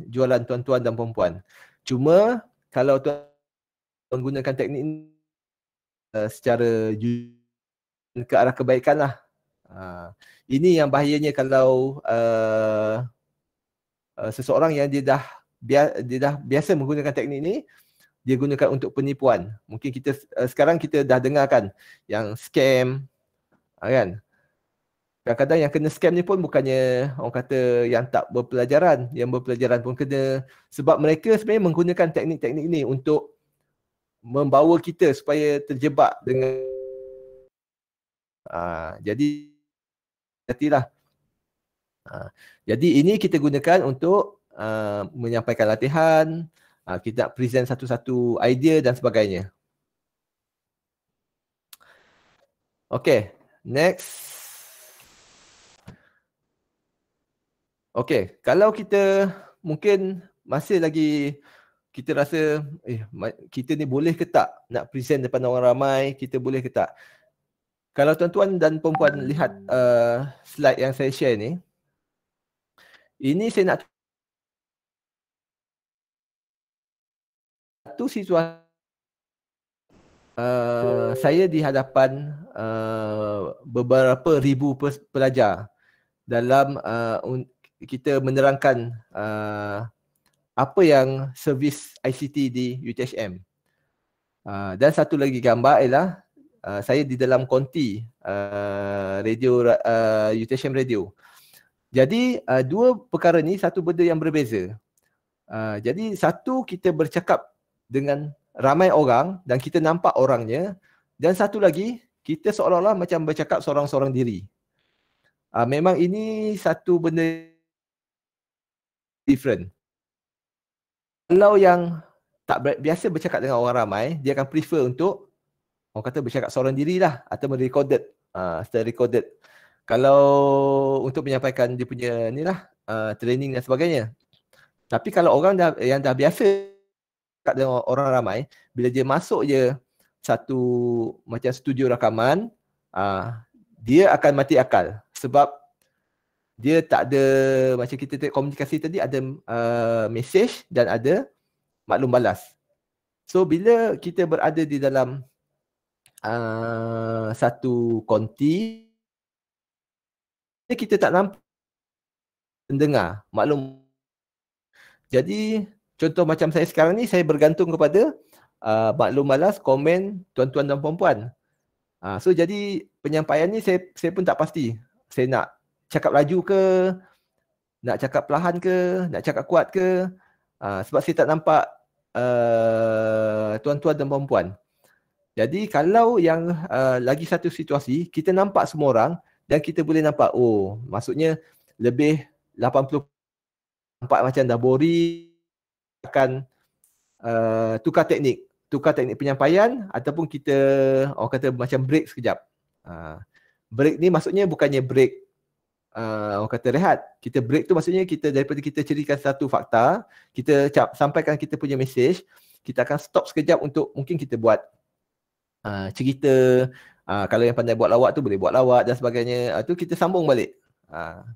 jualan tuan-tuan dan puan-puan. Cuma kalau tuan menggunakan teknik ni secara ke arah kebaikan lah. Ini yang bahayanya kalau seseorang yang dia dah biasa menggunakan teknik ni, dia gunakan untuk penipuan. Mungkin kita sekarang kita dah dengar kan yang scam kan. Kadang-kadang yang kena scam ni pun bukannya orang kata yang tak berpelajaran, yang berpelajaran pun kena, sebab mereka sebenarnya menggunakan teknik-teknik ni untuk membawa kita supaya terjebak dengan jadi hati-hatilah. Jadi ini kita gunakan untuk menyampaikan latihan, kita nak present satu-satu idea dan sebagainya. Okay, next. Okay, kalau kita mungkin masih lagi kita rasa kita ni boleh ke tak nak present depan orang ramai, kita boleh ke tak? Kalau tuan-tuan dan puan-puan lihat slide yang saya share ni, ini saya nak satu situasi saya di hadapan beberapa ribu pelajar dalam kita menerangkan apa yang servis ICT di UTHM. Dan satu lagi gambar ialah saya di dalam konti radio UTHM Radio. Jadi dua perkara ni satu benda yang berbeza. Jadi satu kita bercakap dengan ramai orang dan kita nampak orangnya, dan satu lagi kita seolah-olah macam bercakap seorang-seorang diri. Memang ini satu benda different. Kalau yang tak biasa bercakap dengan orang ramai, dia akan prefer untuk orang kata bercakap seorang diri lah atau recorded, secara recorded. Kalau untuk menyampaikan dia punya ni lah, training dan sebagainya. Tapi kalau orang yang dah biasa bercakap dengan orang ramai, bila dia masuk je satu macam studio rakaman, dia akan mati akal. Sebab dia tak ada, macam kita tengok komunikasi tadi, ada message dan ada maklum balas. So bila kita berada di dalam satu konti, kita tak nampak mendengar maklum. Jadi contoh macam saya sekarang ni, saya bergantung kepada maklum balas, komen tuan-tuan dan puan-puan. So jadi penyampaian ni saya pun tak pasti. Saya nak cakap laju ke, nak cakap perlahan ke, nak cakap kuat ke. Sebab saya tak nampak tuan-tuan dan puan-puan. Jadi kalau yang lagi satu situasi, kita nampak semua orang dan kita boleh nampak, oh maksudnya lebih 80 nampak macam dah boring, akan tukar teknik penyampaian ataupun kita orang kata macam break sekejap. Break ni maksudnya bukannya break orang kata rehat. Kita break tu maksudnya kita daripada kita ceritakan satu fakta, kita sampaikan kita punya message, kita akan stop sekejap untuk mungkin kita buat cerita. Kalau yang pandai buat lawak tu boleh buat lawak dan sebagainya. Tu kita sambung balik.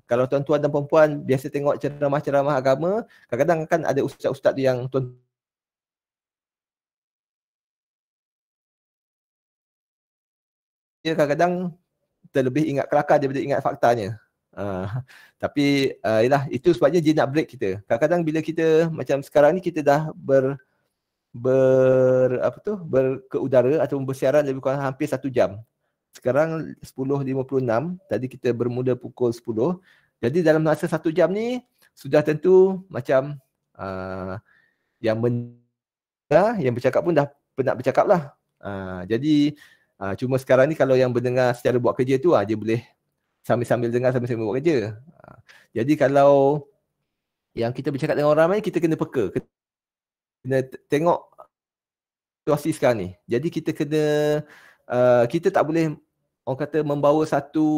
Kalau tuan-tuan dan puan-puan biasa tengok ceramah-ceramah agama, kadang-kadang kan ada ustaz-ustaz tu yang dia kadang-kadang terlebih ingat kelakar daripada ingat faktanya. Tapi yalah, itu sebabnya dia nak break kita. Kadang-kadang bila kita macam sekarang ni kita dah berkeudara atau bersiaran lebih kurang hampir 1 jam. Sekarang 10.56, tadi kita bermula pukul 10. Jadi dalam masa 1 jam ni sudah tentu macam yang bercakap pun dah penat bercakap lah. Jadi cuma sekarang ni kalau yang mendengar secara buat kerja tu dia boleh sambil-sambil dengar, sambil-sambil buat kerja. Jadi kalau yang kita bercakap dengan orang ramai, kita kena peka. Kena tengok situasi sekarang ni. Jadi kita kena, kita tak boleh orang kata membawa satu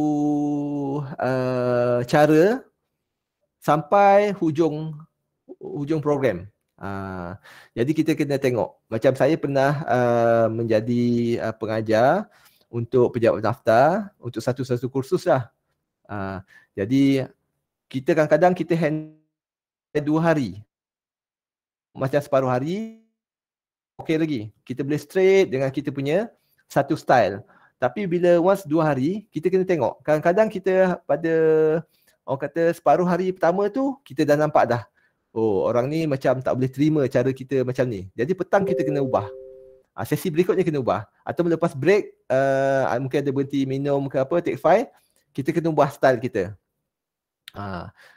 cara sampai hujung program. Jadi kita kena tengok. Macam saya pernah menjadi pengajar untuk pejabat daftar, untuk satu kursus lah. Jadi kita kadang-kadang kita handle 2 hari. Macam separuh hari okey lagi. Kita boleh straight dengan kita punya satu style. Tapi bila once 2 hari, kita kena tengok. Kadang-kadang kita pada orang kata separuh hari pertama tu kita dah nampak dah. Oh, orang ni macam tak boleh terima cara kita macam ni. Jadi petang kita kena ubah. Sesi berikutnya kena ubah. Atau lepas break, mungkin ada berhenti minum ke apa, take 5, kita kena ubah style kita.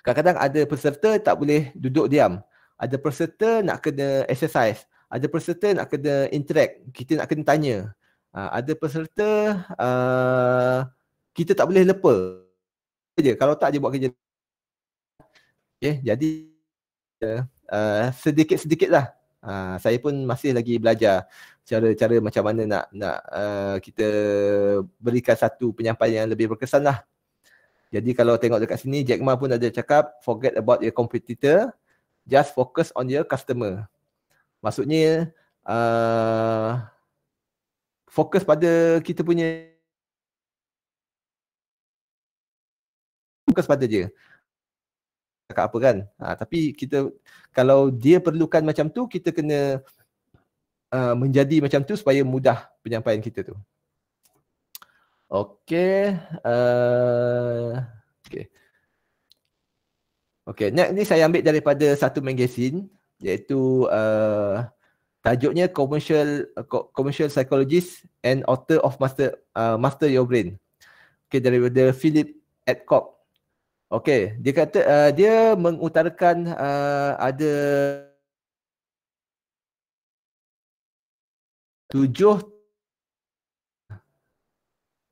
Kadang-kadang ada peserta tak boleh duduk diam. Ada peserta nak kena exercise. Ada peserta nak kena interact. Kita nak kena tanya. Ada peserta kita tak boleh lepa je. Kalau tak je buat kerja. Okay, jadi sedikit-sedikit lah. Saya pun masih lagi belajar cara-cara macam mana nak kita berikan satu penyampaian yang lebih berkesan lah. Jadi kalau tengok dekat sini, Jack Ma pun ada cakap, forget about your competitor, just focus on your customer. Maksudnya, fokus pada kita punya, fokus pada dia. Cakap apa kan? Tapi kita, kalau dia perlukan macam tu, kita kena menjadi macam tu supaya mudah penyampaian kita tu. Okey. Okey, next ni saya ambil daripada satu magazine, iaitu tajuknya Commercial Psychologist and Author of Master Your Brain. Okey, daripada Philip Adcock. Okey, dia kata dia mengutarakan ada 7,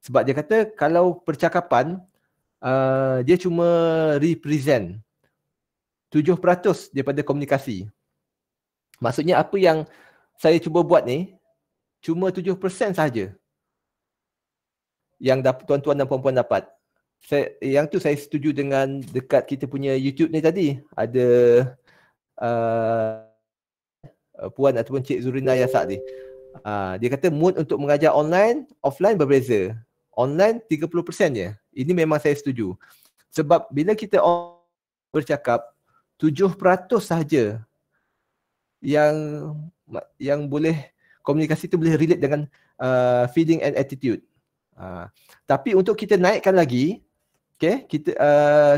sebab dia kata kalau percakapan dia cuma represent 7% daripada komunikasi. Maksudnya apa yang saya cuba buat ni cuma 7% sahaja yang tuan-tuan dan puan-puan dapat. Yang tu saya setuju dengan dekat kita punya YouTube ni tadi. Ada Puan ataupun Cik Zurina Yasak ni. Dia kata mood untuk mengajar online, offline berbeza. Online 30% je. Ini memang saya setuju. Sebab bila kita bercakap, 7% sahaja yang boleh, komunikasi tu boleh relate dengan feeling and attitude. Tapi untuk kita naikkan lagi, okay,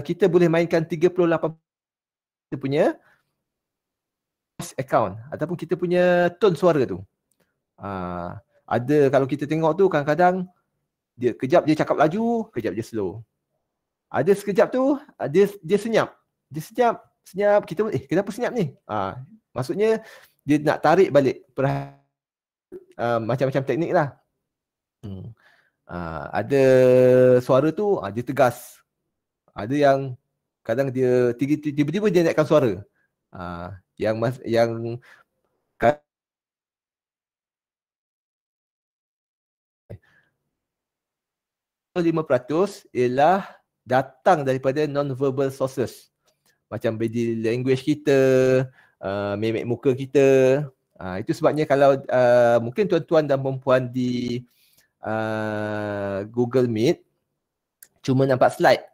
kita boleh mainkan 38% kita punya account ataupun kita punya tone suara tu. Ada kalau kita tengok tu kadang-kadang kejap dia cakap laju, kejap dia slow. Ada sekejap tu dia senyap. Dia senyap, kita kenapa senyap ni? Maksudnya dia nak tarik balik macam-macam teknik lah. Ada suara tu dia tegas. Ada yang kadang dia tiba-tiba dia naikkan suara. Yang 5% ialah datang daripada non-verbal sources. Macam body language kita, mimik muka kita. Itu sebabnya kalau mungkin tuan-tuan dan perempuan di Google Meet cuma nampak slide.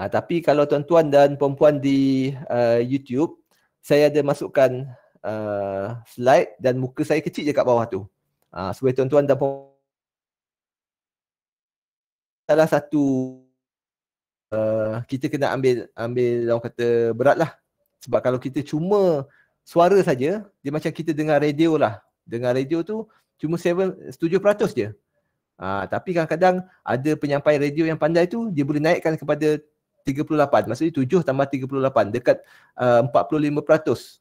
Tapi kalau tuan-tuan dan puan-puan di YouTube, saya ada masukkan slide dan muka saya kecil je kat bawah tu. Supaya tuan-tuan dan puan-puan salah satu kita kena ambil orang kata berat lah. Sebab kalau kita cuma suara saja, dia macam kita dengar radio lah. Dengar radio tu cuma 7% je. Tapi kadang-kadang ada penyampai radio yang pandai tu, dia boleh naikkan kepada 38. Maksudnya 7 tambah 38, dekat 45%.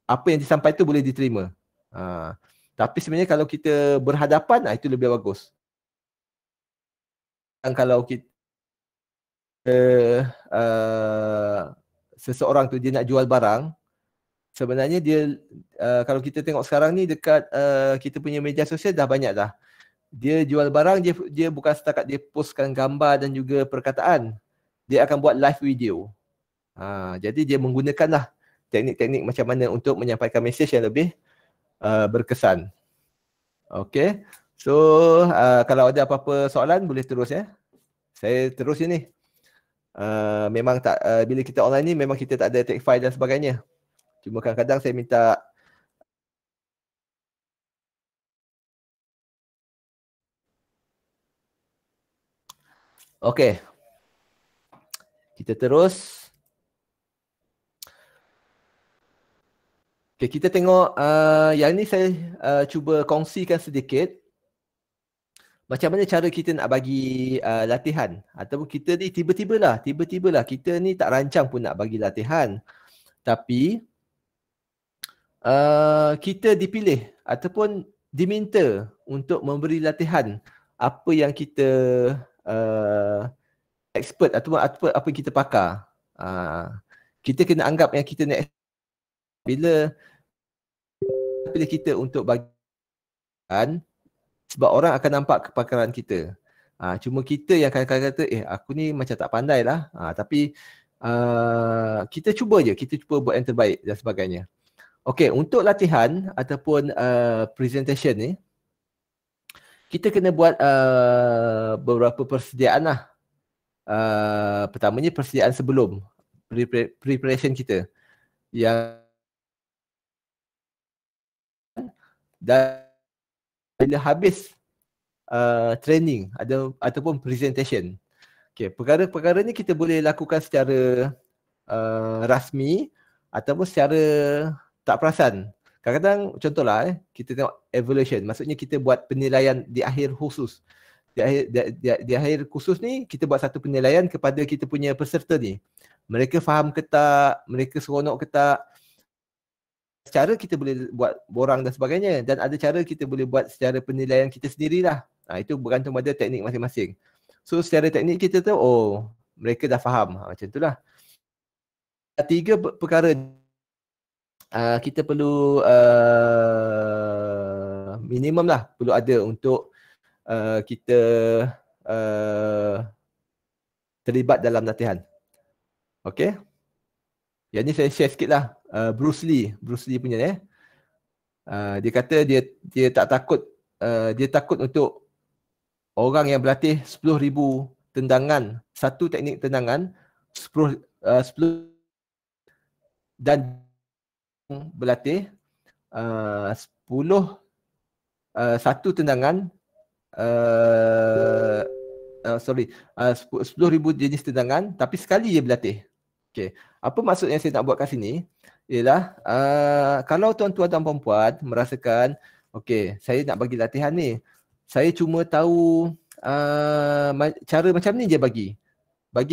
Apa yang disampaikan tu boleh diterima. Tapi sebenarnya kalau kita berhadapan, itu lebih bagus. Dan kalau kita seseorang tu dia nak jual barang, sebenarnya dia kalau kita tengok sekarang ni dekat kita punya media sosial dah banyak dah. Dia jual barang, dia bukan setakat dia postkan gambar dan juga perkataan. Dia akan buat live video. Jadi dia menggunakanlah teknik-teknik macam mana untuk menyampaikan mesej yang lebih berkesan. Okay. So kalau ada apa-apa soalan boleh terus ya. Saya terus ini. Memang tak bila kita online ni memang kita tak ada take file dan sebagainya. Cuma kadang-kadang saya minta okey. Kita terus. Okey, kita tengok yang ni saya cuba kongsikan sedikit macam mana cara kita nak bagi latihan. Ataupun kita ni tiba-tiba lah kita ni tak rancang pun nak bagi latihan. Tapi kita dipilih ataupun diminta untuk memberi latihan apa yang kita expert ataupun apa yang kita pakar. Kita kena anggap yang kita ni bila pilih kita untuk bagikan, sebab orang akan nampak kepakaran kita. Cuma kita yang kadang-kadang kata, aku ni macam tak pandai lah. Tapi kita cuba buat yang terbaik dan sebagainya. Okey, untuk latihan ataupun presentation ni, kita kena buat beberapa persediaan lah. Pertamanya persediaan sebelum preparation kita. Yang dan bila habis training ataupun presentation. Okay, perkara-perkara ni kita boleh lakukan secara rasmi ataupun secara tak perasan. Kadang-kadang contohlah kita tengok evaluation. Maksudnya kita buat penilaian di akhir khusus. Di akhir khusus ni kita buat satu penilaian kepada kita punya peserta ni. Mereka faham ke tak, mereka seronok ke tak. Secara kita boleh buat borang dan sebagainya, dan ada cara kita boleh buat secara penilaian kita sendirilah. Itu bergantung pada teknik masing-masing. So secara teknik kita tahu, mereka dah faham. Macam itulah. 3 perkara kita perlu minimum lah perlu ada untuk kita terlibat dalam latihan. Okay. Yang ni saya share sikit lah. Bruce Lee punya ni. Dia kata dia tak takut, dia takut untuk orang yang berlatih 10,000 tendangan, satu teknik tendangan 10 dan berlatih satu tendangan 10,000 jenis tendangan tapi sekali dia berlatih. Okey, apa maksud yang saya nak buat kat sini ialah kalau tuan-tuan dan puan-puan merasakan okey, saya nak bagi latihan ni, saya cuma tahu cara macam ni je bagi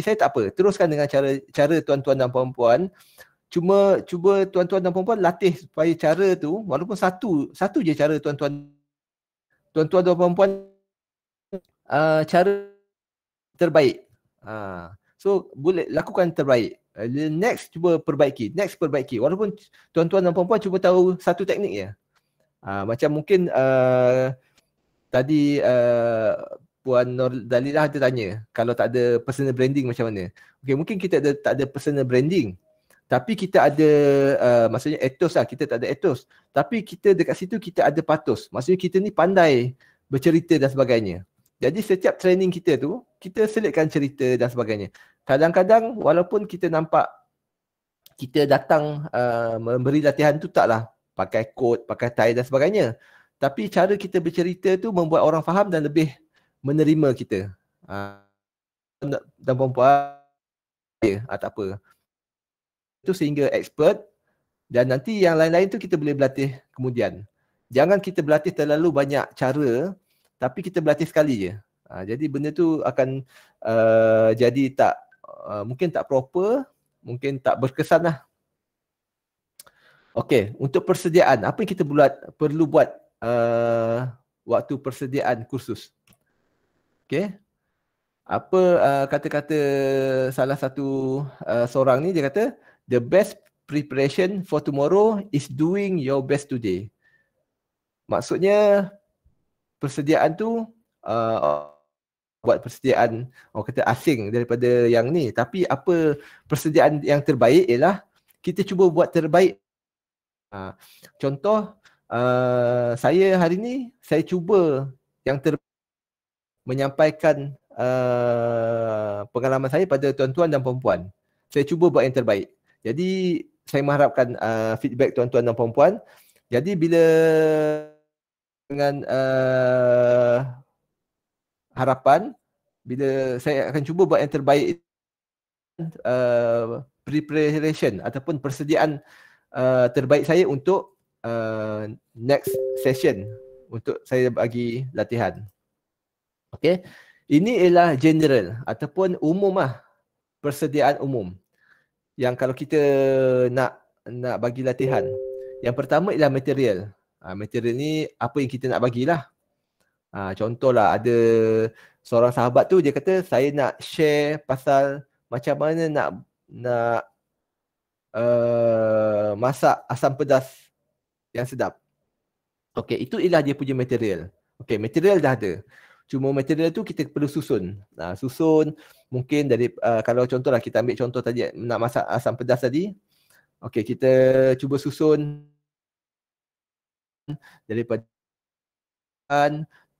saya tak apa, teruskan dengan cara tuan-tuan dan puan-puan. Cuba tuan-tuan dan puan-puan latih supaya cara tu walaupun satu je cara tuan-tuan dan puan-puan cara terbaik. So boleh lakukan terbaik. Next cuba perbaiki, walaupun tuan-tuan dan puan-puan cuba tahu satu teknik je. Macam mungkin tadi Puan Nur Dalilah ada tanya kalau tak ada personal branding macam mana. Okay, mungkin kita tak ada personal branding, tapi kita ada maksudnya ethos lah, kita tak ada ethos, tapi kita dekat situ kita ada pathos. Maksudnya kita ni pandai bercerita dan sebagainya. Jadi setiap training kita tu, kita selitkan cerita dan sebagainya. Kadang-kadang walaupun kita nampak kita datang memberi latihan tu taklah pakai coat, pakai tie dan sebagainya. Tapi cara kita bercerita tu membuat orang faham dan lebih menerima kita. Dan perempuan tak apa. Itu sehingga expert dan nanti yang lain-lain tu kita boleh berlatih kemudian. Jangan kita berlatih terlalu banyak cara tapi kita berlatih sekali je. Jadi benda tu akan jadi tak mungkin tak proper, mungkin tak berkesan lah. Okey, untuk persediaan, apa yang kita perlu buat waktu persediaan kursus? Okey. Apa kata-kata salah satu seorang ni, dia kata, the best preparation for tomorrow is doing your best today. Maksudnya persediaan tu buat persediaan orang kata asing daripada yang ni, tapi apa persediaan yang terbaik ialah kita cuba buat terbaik. Contoh saya hari ni saya cuba yang menyampaikan pengalaman saya pada tuan-tuan dan puan-puan. Saya cuba buat yang terbaik. Jadi saya mengharapkan feedback tuan-tuan dan puan-puan. Jadi bila dengan harapan, bila saya akan cuba buat yang terbaik, preparation ataupun persediaan terbaik saya untuk next session untuk saya bagi latihan. Okey. Ini ialah general ataupun umum lah, persediaan umum. Yang kalau kita nak bagi latihan. Yang pertama ialah material. Material ni apa yang kita nak bagilah. Contohlah ada seorang sahabat tu dia kata saya nak share pasal macam mana nak masak asam pedas yang sedap. Okey, itu ialah dia punya material. Okey, material dah ada. Cuma material tu kita perlu susun. Susun mungkin dari kalau contohlah kita ambil contoh tadi nak masak asam pedas tadi. Okey, kita cuba susun daripada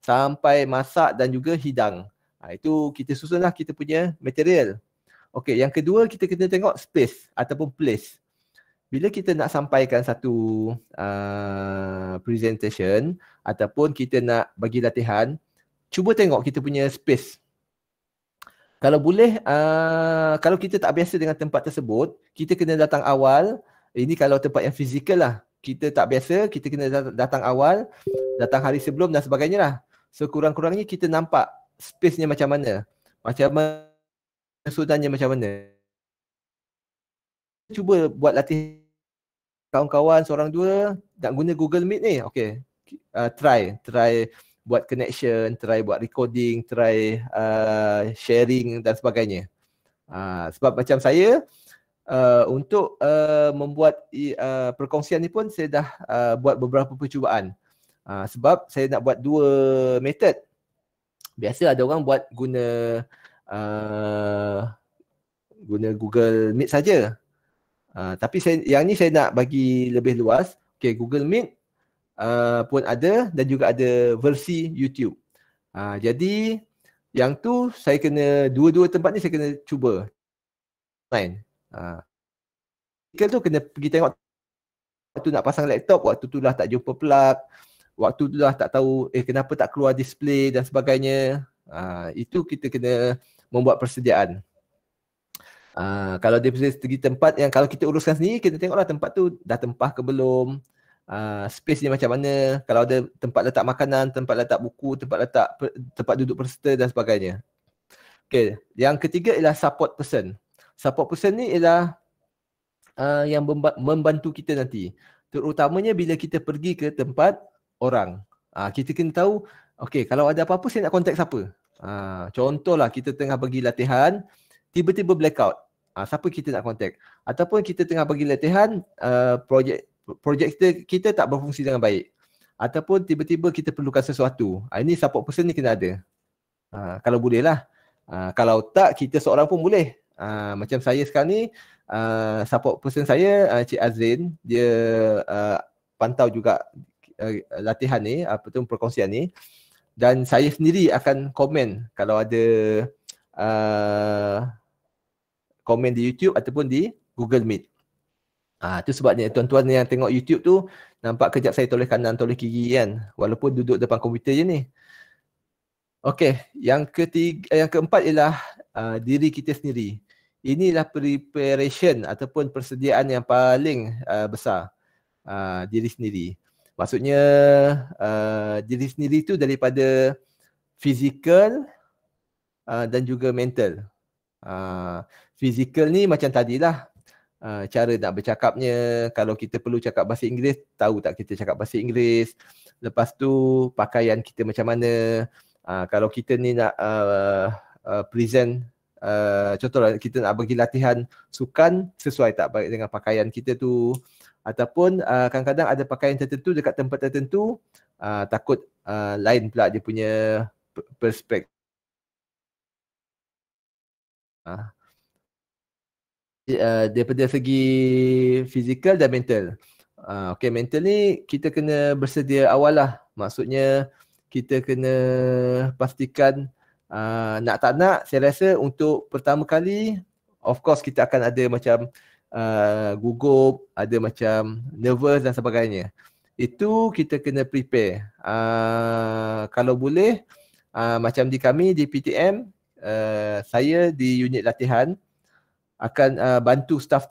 sampai masak dan juga hidang. Itu kita susunlah kita punya material. Okey, yang kedua kita kena tengok space ataupun place. Bila kita nak sampaikan satu presentation ataupun kita nak bagi latihan, cuba tengok kita punya space. Kalau boleh, kalau kita tak biasa dengan tempat tersebut, kita kena datang awal. Ini kalau tempat yang fizikal lah. Kita tak biasa, kita kena datang awal, datang hari sebelum dan sebagainya lah. Sekurang-kurangnya kita nampak space-nya macam mana. Macam mana susunannya macam mana. Cuba buat latihan kawan-kawan seorang dua nak guna Google Meet ni. Okey. Try buat connection, try buat recording, try sharing dan sebagainya. Sebab macam saya untuk membuat perkongsian ni pun saya dah buat beberapa percubaan. Sebab saya nak buat dua method. Biasa ada orang buat guna Google Meet saja. Tapi yang ni saya nak bagi lebih luas. Okay, Google Meet pun ada dan juga ada versi YouTube. Jadi yang tu saya kena dua-dua tempat ni saya kena cuba main. Tu kena pergi tengok waktu nak pasang laptop, waktu tu lah tak jumpa plug, waktu tu lah tak tahu kenapa tak keluar display dan sebagainya. Itu kita kena membuat persediaan. Kalau dia segi tempat yang kalau kita uruskan sendiri, kita tengoklah tempat tu dah tempah ke belum, space dia macam mana, kalau ada tempat letak makanan, tempat letak buku, tempat duduk peserta dan sebagainya. Okay. Yang ketiga ialah support person. Support person ni ialah yang membantu kita nanti. Terutamanya bila kita pergi ke tempat orang. Kita kena tahu, okay, kalau ada apa-apa saya nak contact siapa. Contohlah kita tengah bagi latihan, tiba-tiba blackout. Siapa kita nak contact? Ataupun kita tengah bagi latihan, projek kita tak berfungsi dengan baik. Ataupun tiba-tiba kita perlukan sesuatu. Ini support person ni kena ada. Kalau boleh lah. Kalau tak, kita seorang pun boleh. Macam saya sekarang ni, support person saya, Cik Azrin, dia pantau juga latihan ni, perkongsian ni. dan saya sendiri akan komen kalau ada komen di YouTube ataupun di Google Meet. Itu sebabnya tuan-tuan yang tengok YouTube tu nampak kejap saya toleh kanan toleh kiri kan, walaupun duduk depan komputer je ni. Okey, yang keempat ialah diri kita sendiri. Inilah preparation ataupun persediaan yang paling besar, diri sendiri. Maksudnya diri sendiri tu daripada fizikal dan juga mental. Fizikal ni macam tadilah, cara nak bercakapnya, kalau kita perlu cakap bahasa Inggeris, tahu tak kita cakap bahasa Inggeris. Lepas tu pakaian kita macam mana. Kalau kita ni nak present, contohlah kita nak bagi latihan sukan, sesuai tak dengan pakaian kita tu. Ataupun kadang-kadang ada pakaian tertentu dekat tempat tertentu, takut lain pula dia punya perspektif. Daripada segi fizikal dan mental. Okay, mental ni kita kena bersedia awal lah. Maksudnya kita kena pastikan nak tak nak, saya rasa untuk pertama kali, of course kita akan ada macam gugup, ada macam nervous dan sebagainya. Itu kita kena prepare. Kalau boleh, macam di kami di PTM, saya di unit latihan akan bantu staff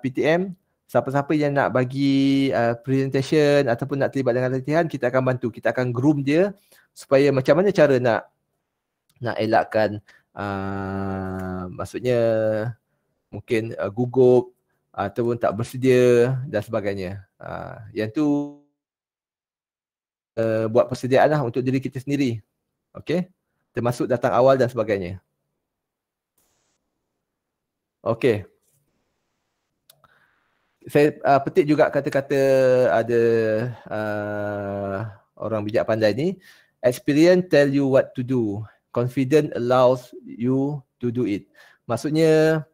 PTM. Siapa-siapa yang nak bagi presentation ataupun nak terlibat dengan latihan, kita akan bantu. Kita akan groom dia supaya macam mana cara nak elakkan maksudnya mungkin gugup ataupun tak bersedia dan sebagainya. Yang tu buat persediaan lah untuk diri kita sendiri. Okay? Termasuk datang awal dan sebagainya. Okay. Saya petik juga kata-kata ada orang bijak pandai ni. Experience tell you what to do. Confidence allows you to do it. Maksudnya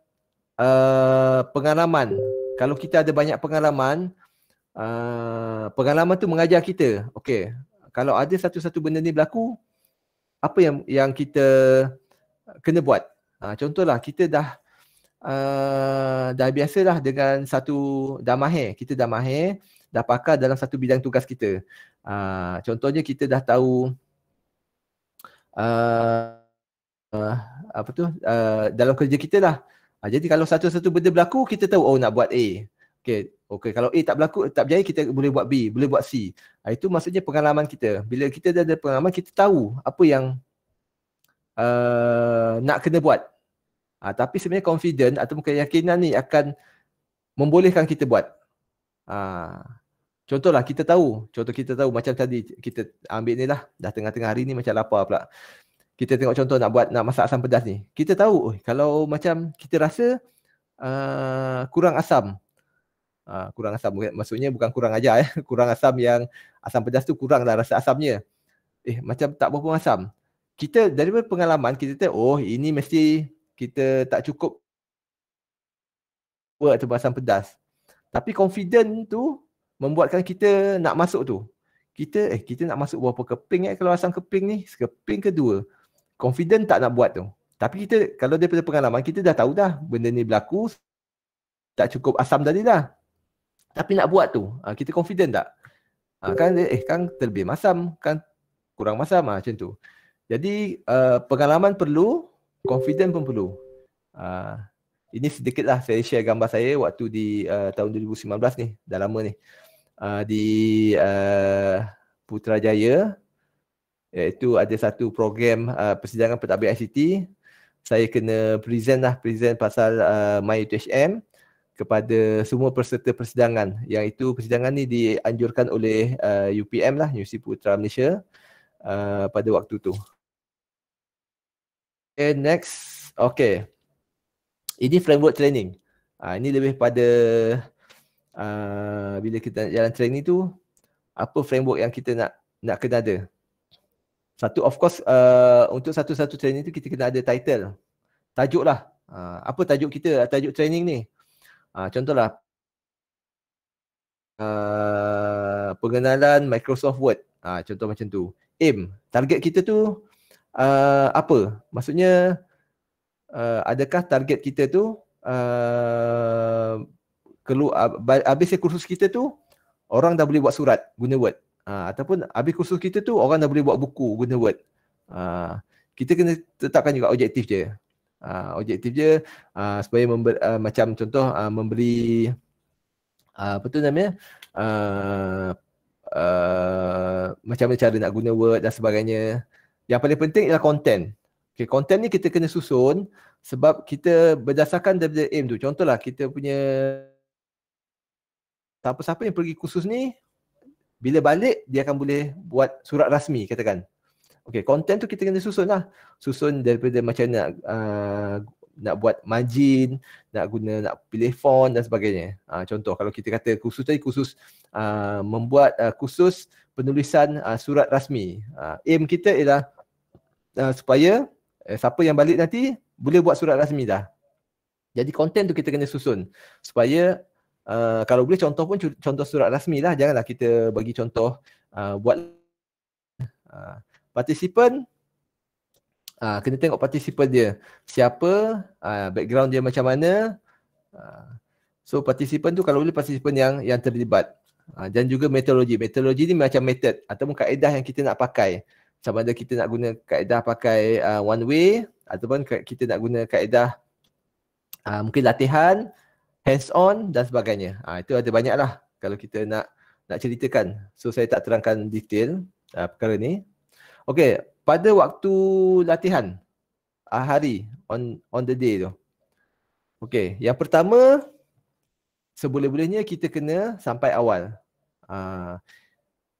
pengalaman. Kalau kita ada banyak pengalaman, pengalaman tu mengajar kita. Okay, kalau ada satu-satu benda ni berlaku, apa yang kita kena buat? Contohlah kita dah biasalah dengan dah mahir. Kita dah mahir, dah pakar dalam satu bidang tugas kita. Contohnya kita dah tahu dalam kerja kita lah. Jadi kalau satu-satu benda berlaku, kita tahu nak buat A. Okay, kalau A tak berlaku, tak berjaya, kita boleh buat B, boleh buat C. Itu maksudnya pengalaman kita. Bila kita dah ada pengalaman, kita tahu apa yang nak kena buat. Tapi sebenarnya confident atau keyakinan ni akan membolehkan kita buat. Contohlah kita tahu macam tadi kita ambil ni lah, dah tengah-tengah hari ni macam lapar pula. Kita tengok contoh nak masak asam pedas ni. Kita tahu kalau macam kita rasa kurang asam. Kurang asam maksudnya bukan kurang ajar kurang asam, yang asam pedas tu kurang dah rasa asamnya. Macam tak berapa asam. Kita daripada pengalaman kita tahu ini mesti kita tak cukup buat tu asam pedas. Tapi confident tu membuatkan kita nak masuk tu. Kita nak masuk berapa keping kalau asam keping ni, sekeping ke dua. Confident tak nak buat tu. Tapi kita kalau daripada pengalaman kita dah tahu dah benda ni berlaku, tak cukup asam tadi dah. Tapi nak buat tu, kita confident tak? Kan terlebih masam, kan kurang masam macam tu. Jadi pengalaman perlu, confident pun perlu. Ini sedikitlah saya share gambar saya waktu di tahun 2019 ni, dah lama ni. Di Putrajaya, iaitu ada satu program persidangan pentadbir ICT. Saya kena present pasal MyUTHM kepada semua peserta persidangan. Yang itu persidangan ni dianjurkan oleh UPM lah, Universiti Putra Malaysia pada waktu tu. Okay, next. Okay. Ini framework training. Ini lebih pada bila kita jalan training tu, apa framework yang kita nak kena ada. Satu, of course, untuk satu-satu training tu kita kena ada title. Tajuk lah. Apa tajuk kita, tajuk training ni? Contohlah, pengenalan Microsoft Word. Contoh macam tu. aim. Target kita tu apa? Maksudnya adakah target kita tu habis kursus kita tu orang dah boleh buat surat guna Word. Ataupun habis kursus kita tu orang dah boleh buat buku guna Word. Kita kena tetapkan juga objektif je. Objektif je supaya macam contoh memberi apa tu namanya macam mana cara nak guna Word dan sebagainya. Yang paling penting ialah konten. Okay, konten ni kita kena susun sebab kita berdasarkan daripada aim tu. Contohlah kita punya siapa-siapa yang pergi kursus ni, bila balik dia akan boleh buat surat rasmi katakan. Okay, konten tu kita kena susun lah. Susun daripada macam nak buat margin, nak pilih font dan sebagainya. Contoh kalau kita kata kursus tadi kursus membuat kursus penulisan surat rasmi. Aim kita ialah supaya siapa yang balik nanti boleh buat surat rasmi dah. Jadi konten tu kita kena susun supaya kalau boleh contoh pun contoh surat rasmi lah. Janganlah kita bagi contoh buat partisipan. Kena tengok partisipan dia siapa, background dia macam mana. So partisipan tu kalau boleh partisipan yang terlibat. Dan juga metodologi. Metodologi ni macam method ataupun kaedah yang kita nak pakai. Sama ada kita nak guna kaedah pakai one way ataupun kita nak guna kaedah mungkin latihan, hands on dan sebagainya. Itu ada banyak lah kalau kita nak ceritakan. So saya tak terangkan detail perkara ni. Okey, pada waktu latihan hari on the day tu. Okey, yang pertama seboleh-bolehnya kita kena sampai awal.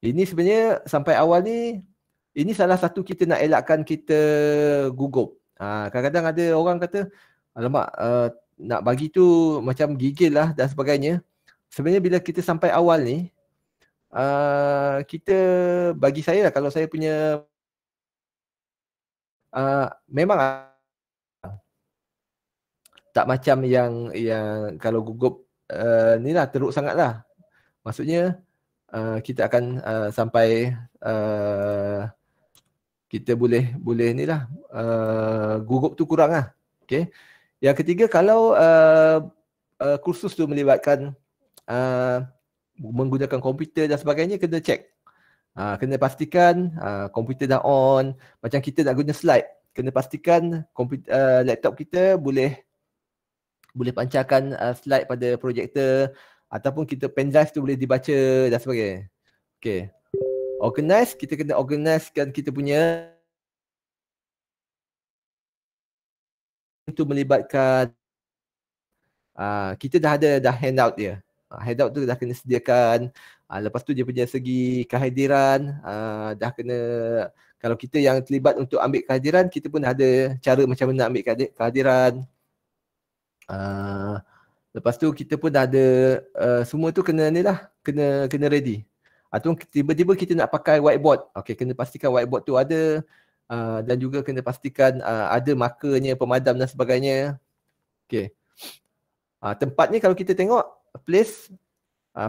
Ini sebenarnya sampai awal ni ini salah satu kita nak elakkan kita gugup. Kadang-kadang ada orang kata, alamak, nak bagi tu macam gigil lah dan sebagainya. Sebenarnya bila kita sampai awal ni, kita bagi saya lah, kalau saya punya memang tak macam yang kalau gugup ni lah teruk sangat lah. Maksudnya kita akan sampai kita boleh ni lah gugup tu kurang lah. Okay. Yang ketiga, kalau kursus tu melibatkan menggunakan komputer dan sebagainya, kena check. Kena pastikan komputer dah on. Macam kita nak guna slide, kena pastikan laptop kita boleh pancarkan slide pada projektor ataupun kita pen drive tu boleh dibaca dan sebagainya. Okay. Kita kena organizekan kita punya itu melibatkan kita dah ada handout dia. Handout tu dah kena sediakan. Lepas tu dia punya segi kehadiran dah kena, kalau kita yang terlibat untuk ambil kehadiran, kita pun ada cara macam mana nak ambil kehadiran. Lepas tu kita pun dah ada semua tu kena ni lah, kena ready. Atau tiba-tiba kita nak pakai whiteboard. Okey, kena pastikan whiteboard tu ada dan juga kena pastikan ada markernya, pemadam dan sebagainya. Okey. Tempat ni kalau kita tengok place,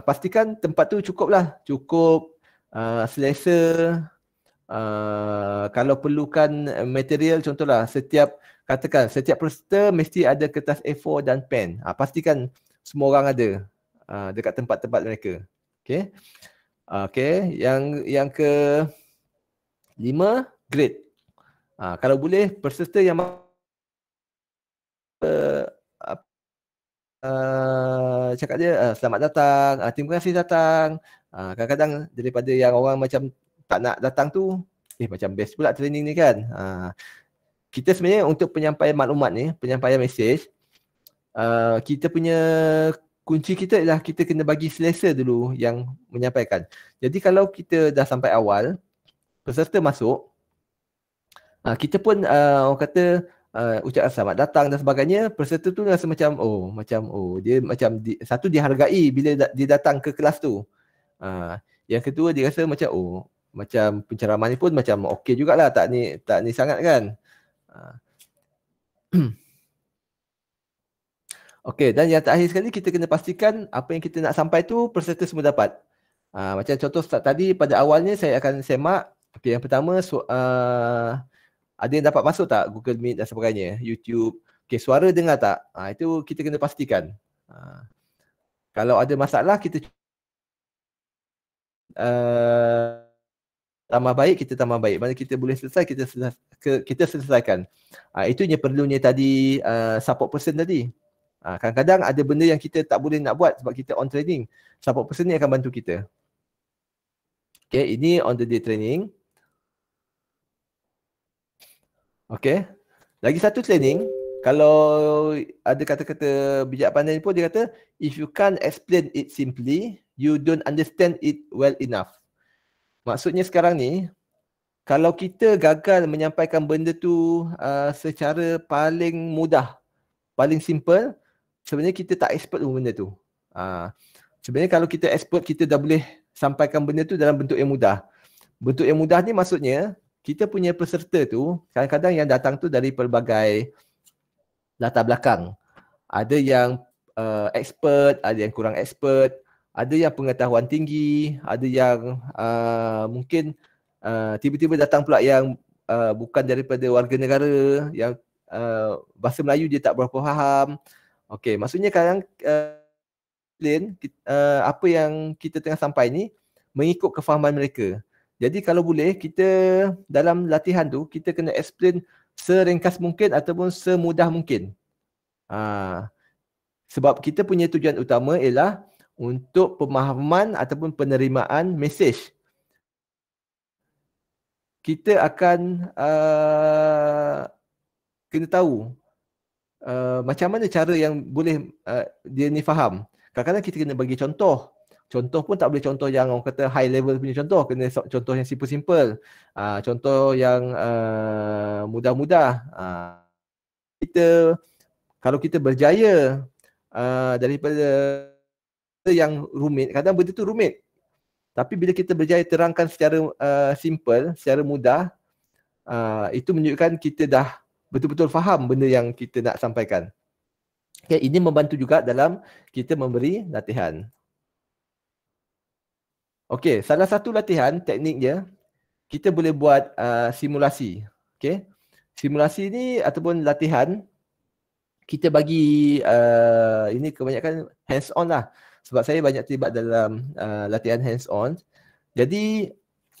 pastikan tempat tu cukup lah. Cukup selesa. Kalau perlukan material, contohlah setiap peserta mesti ada kertas A4 dan pen. Pastikan semua orang ada dekat tempat-tempat mereka. Okey. Okey, yang ke 5, grade. Kalau boleh peserta yang cakap dia selamat datang, terima kasih datang. Kadang-kadang daripada yang orang macam tak nak datang tu, macam best pula training ni kan. Kita sebenarnya untuk penyampaian maklumat ni, penyampaian mesej, kita punya kunci kita ialah kita kena bagi selesa dulu yang menyampaikan. Jadi kalau kita dah sampai awal, peserta masuk, kita pun orang kata ucap selamat datang dan sebagainya, peserta tu rasa macam dia macam satu dihargai bila dia datang ke kelas tu. Yang kedua dia rasa macam macam penceraman ni pun macam okey jugalah, tak ni sangat kan. Okey, dan yang terakhir sekali kita kena pastikan apa yang kita nak sampai tu peserta semua dapat. Macam contoh tadi pada awalnya saya akan semak Okey, yang pertama ada yang dapat masuk tak Google Meet dan sebagainya, YouTube. Okey, suara dengar tak? Itu kita kena pastikan. Kalau ada masalah kita tambah baik, kita tambah baik. Mana kita boleh selesai, kita selesaikan. Itu yang perlunya tadi support person tadi. Kadang-kadang ada benda yang kita tak boleh nak buat sebab kita on training. Support person ni akan bantu kita. Okay, ini on the day training. Okay, lagi satu training. Kalau ada kata-kata bijak pandai pun dia kata, if you can't explain it simply, you don't understand it well enough. Maksudnya sekarang ni, kalau kita gagal menyampaikan benda tu secara paling mudah, paling simple, sebenarnya kita tak expert pun benda tu. Sebenarnya kalau kita expert, kita dah boleh sampaikan benda tu dalam bentuk yang mudah. Bentuk yang mudah ni maksudnya, kita punya peserta tu, kadang-kadang yang datang tu dari pelbagai latar belakang. Ada yang expert, ada yang kurang expert, ada yang pengetahuan tinggi, ada yang mungkin tiba-tiba datang pula yang bukan daripada warga negara, yang bahasa Melayu dia tak berapa faham. Okey, maksudnya kadang apa yang kita tengah sampai ni mengikut kefahaman mereka. Jadi kalau boleh, kita dalam latihan tu, kita kena explain seringkas mungkin ataupun semudah mungkin. Sebab kita punya tujuan utama ialah untuk pemahaman ataupun penerimaan mesej. Kita akan kena tahu macam mana cara yang boleh dia ni faham. Kadang-kadang kita kena bagi contoh. Contoh pun tak boleh contoh yang orang kata high level punya contoh. Kena contoh yang simple-simple. Contoh yang mudah-mudah. Kalau kita berjaya daripada yang rumit, kadang benda tu rumit. Tapi bila kita berjaya terangkan secara simple, secara mudah, itu menunjukkan kita dah betul-betul faham benda yang kita nak sampaikan. Okay, ini membantu juga dalam kita memberi latihan. Okey, salah satu latihan tekniknya, kita boleh buat simulasi. Okey, simulasi ni ataupun latihan, kita bagi ini kebanyakan hands on lah. Sebab saya banyak terlibat dalam latihan hands on. Jadi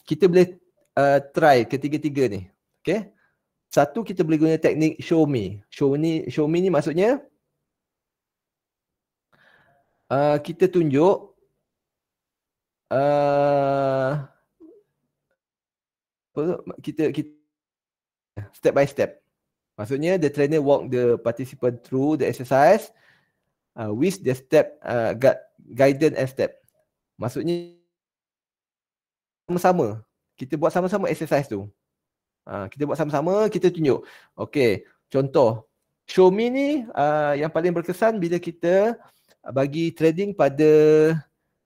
kita boleh try ketiga-tiga ni. Okey. Satu, kita boleh guna teknik show me. Show me ni maksudnya kita tunjuk kita step by step. Maksudnya the trainer walk the participant through the exercise with the step guidance and step. Maksudnya sama-sama. Kita buat sama-sama exercise tu. Kita buat sama-sama, kita tunjuk. Okey, contoh. Show me ni yang paling berkesan bila kita bagi training pada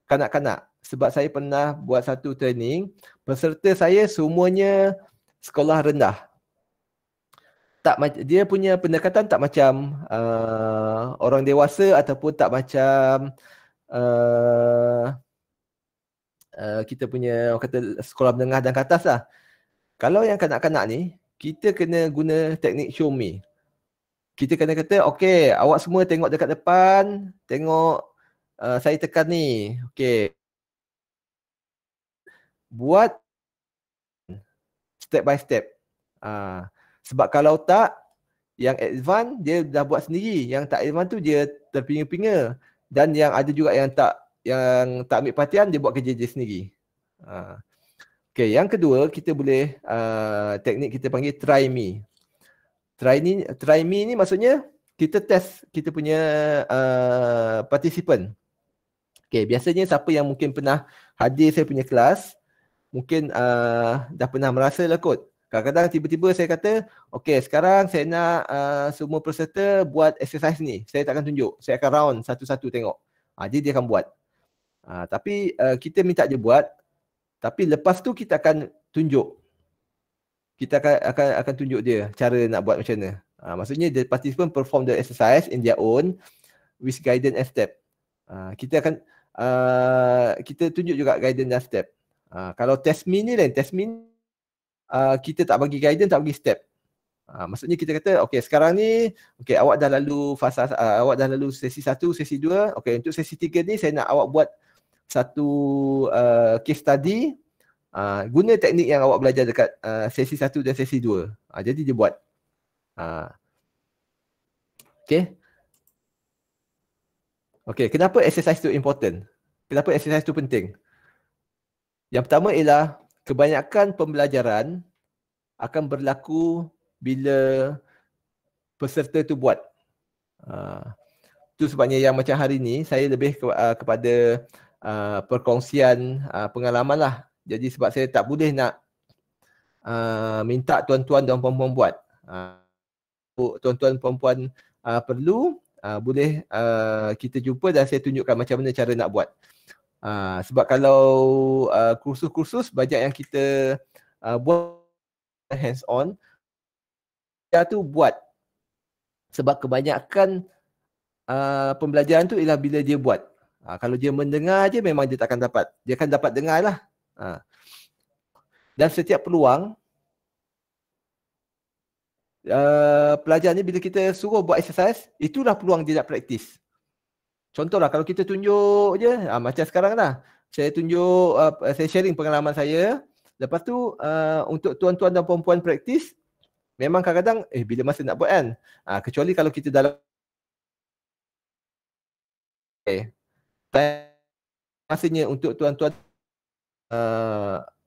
kanak-kanak. Sebab saya pernah buat satu training, peserta saya semuanya sekolah rendah. Dia punya pendekatan tak macam orang dewasa ataupun tak macam kita punya orang kata sekolah menengah dan ke atas lah. Kalau yang kanak-kanak ni, kita kena guna teknik show me. Kita kena kata, okey, awak semua tengok dekat depan, tengok saya tekan ni. Okey. Buat step by step. Sebab kalau tak, yang advance dia dah buat sendiri. Yang tak advance tu dia terpinga-pinga. Dan yang ada juga yang tak ambil perhatian, dia buat kerja dia sendiri. Okay, yang kedua, kita boleh teknik kita panggil try me. Try me ni maksudnya kita test kita punya participant. Okay, biasanya siapa yang mungkin pernah hadir saya punya kelas, mungkin dah pernah merasa lah kot. Kadang-kadang tiba-tiba saya kata, okay, sekarang saya nak semua peserta buat exercise ni. Saya tak akan tunjuk, saya akan round satu-satu tengok. Dia akan buat. Tapi kita minta dia buat. Tapi lepas tu kita akan tunjuk. Kita akan tunjuk dia cara nak buat macam mana. Maksudnya the participant perform the exercise in their own with guidance and step. Kita akan kita tunjuk juga guidance dan step. Kalau test me ni lain. Test me kita tak bagi guidance, tak bagi step. Maksudnya kita kata, okey sekarang ni, okey awak dah lalu fasa, awak dah lalu sesi 1, sesi 2. Okey untuk sesi 3 ni saya nak awak buat satu case study. Guna teknik yang awak belajar dekat sesi 1 dan sesi 2. Jadi dia buat. Okey. Okey, kenapa exercise tu important? Kenapa exercise tu penting? Yang pertama ialah kebanyakan pembelajaran akan berlaku bila peserta tu buat. Itu sebabnya yang macam hari ni saya lebih kepada perkongsian pengalaman lah. Jadi sebab saya tak boleh nak minta tuan-tuan dan puan-puan buat. Tuan-tuan puan-puan perlu boleh kita jumpa dan saya tunjukkan macam mana cara nak buat. Sebab kalau kursus-kursus banyak yang kita buat hands on, dia tu buat. Sebab kebanyakan pembelajaran tu ialah bila dia buat. Kalau dia mendengar je memang dia takkan dapat. Dia akan dapat dengar lah. Dan setiap peluang pelajar ni bila kita suruh buat exercise, itulah peluang dia nak praktis. Contohlah kalau kita tunjuk je, macam sekarang lah. Saya tunjuk, saya sharing pengalaman saya. Lepas tu untuk tuan-tuan dan puan-puan praktis, memang kadang-kadang bila masa nak buat kan. Kecuali kalau kita dalam masanya untuk tuan-tuan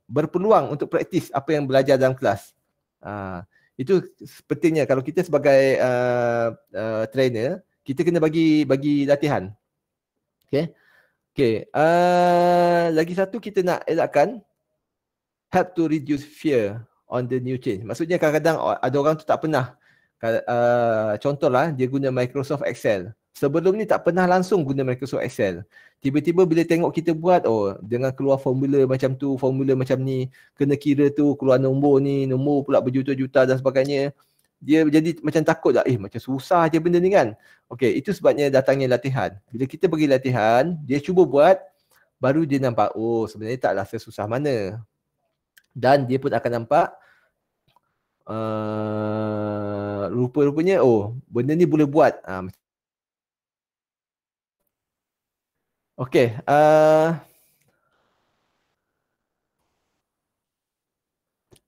berpeluang untuk praktis apa yang belajar dalam kelas. Itu pentingnya kalau kita sebagai trainer, kita kena bagi latihan. Okey. Lagi satu kita nak elakkan help to reduce fear on the new change. Maksudnya kadang-kadang ada orang tu tak pernah, contohlah dia guna Microsoft Excel. Sebelum ni tak pernah langsung guna Microsoft Excel. Tiba-tiba bila tengok kita buat, dengan keluar formula macam tu, formula macam ni, kena kira tu, keluar nombor ni, nombor pula berjuta-juta dan sebagainya. Dia jadi macam takut lah, macam susah je benda ni kan. Okey, itu sebabnya datangnya latihan. Bila kita bagi latihan, dia cuba buat, baru dia nampak, sebenarnya taklah sesusah mana. Dan dia pun akan nampak, rupa-rupanya, benda ni boleh buat. Okey,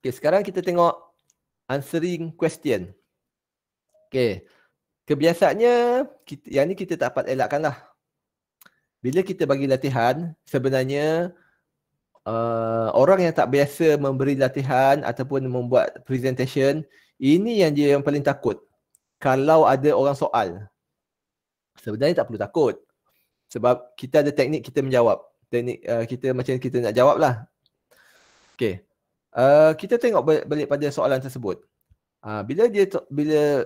sekarang kita tengok answering question. Okey, kebiasaannya yang ni kita tak dapat elakkan lah. Bila kita bagi latihan, sebenarnya orang yang tak biasa memberi latihan ataupun membuat presentation, ini yang dia yang paling takut. Kalau ada orang soal, sebenarnya tak perlu takut. Sebab kita ada teknik kita menjawab. Teknik kita macam kita nak jawab lah. Okey. Kita tengok balik pada soalan tersebut. Bila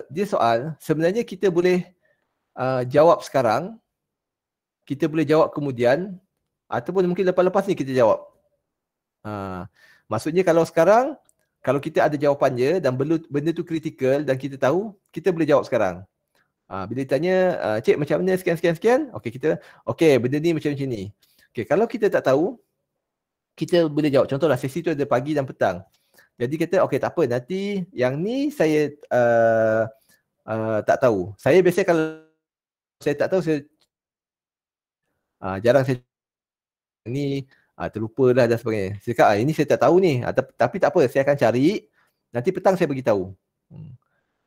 dia soal, sebenarnya kita boleh jawab sekarang, kita boleh jawab kemudian, ataupun mungkin lepas-lepas ni kita jawab. Maksudnya kalau sekarang, kalau kita ada jawapannya dan benda tu kritikal dan kita tahu, kita boleh jawab sekarang. Bila ditanya, cik macam mana sekian. Okey, benda ni macam ni. Okey, kalau kita tak tahu, kita boleh jawab. Contohlah sesi tu ada pagi dan petang. Jadi kita, okey tak apa, nanti yang ni saya tak tahu. Saya biasa kalau saya tak tahu, saya jarang saya ni terlupa dah dan sebagainya. Saya cakap, ini saya tak tahu ni. Tapi tak apa, saya akan cari. Nanti petang saya bagi tahu.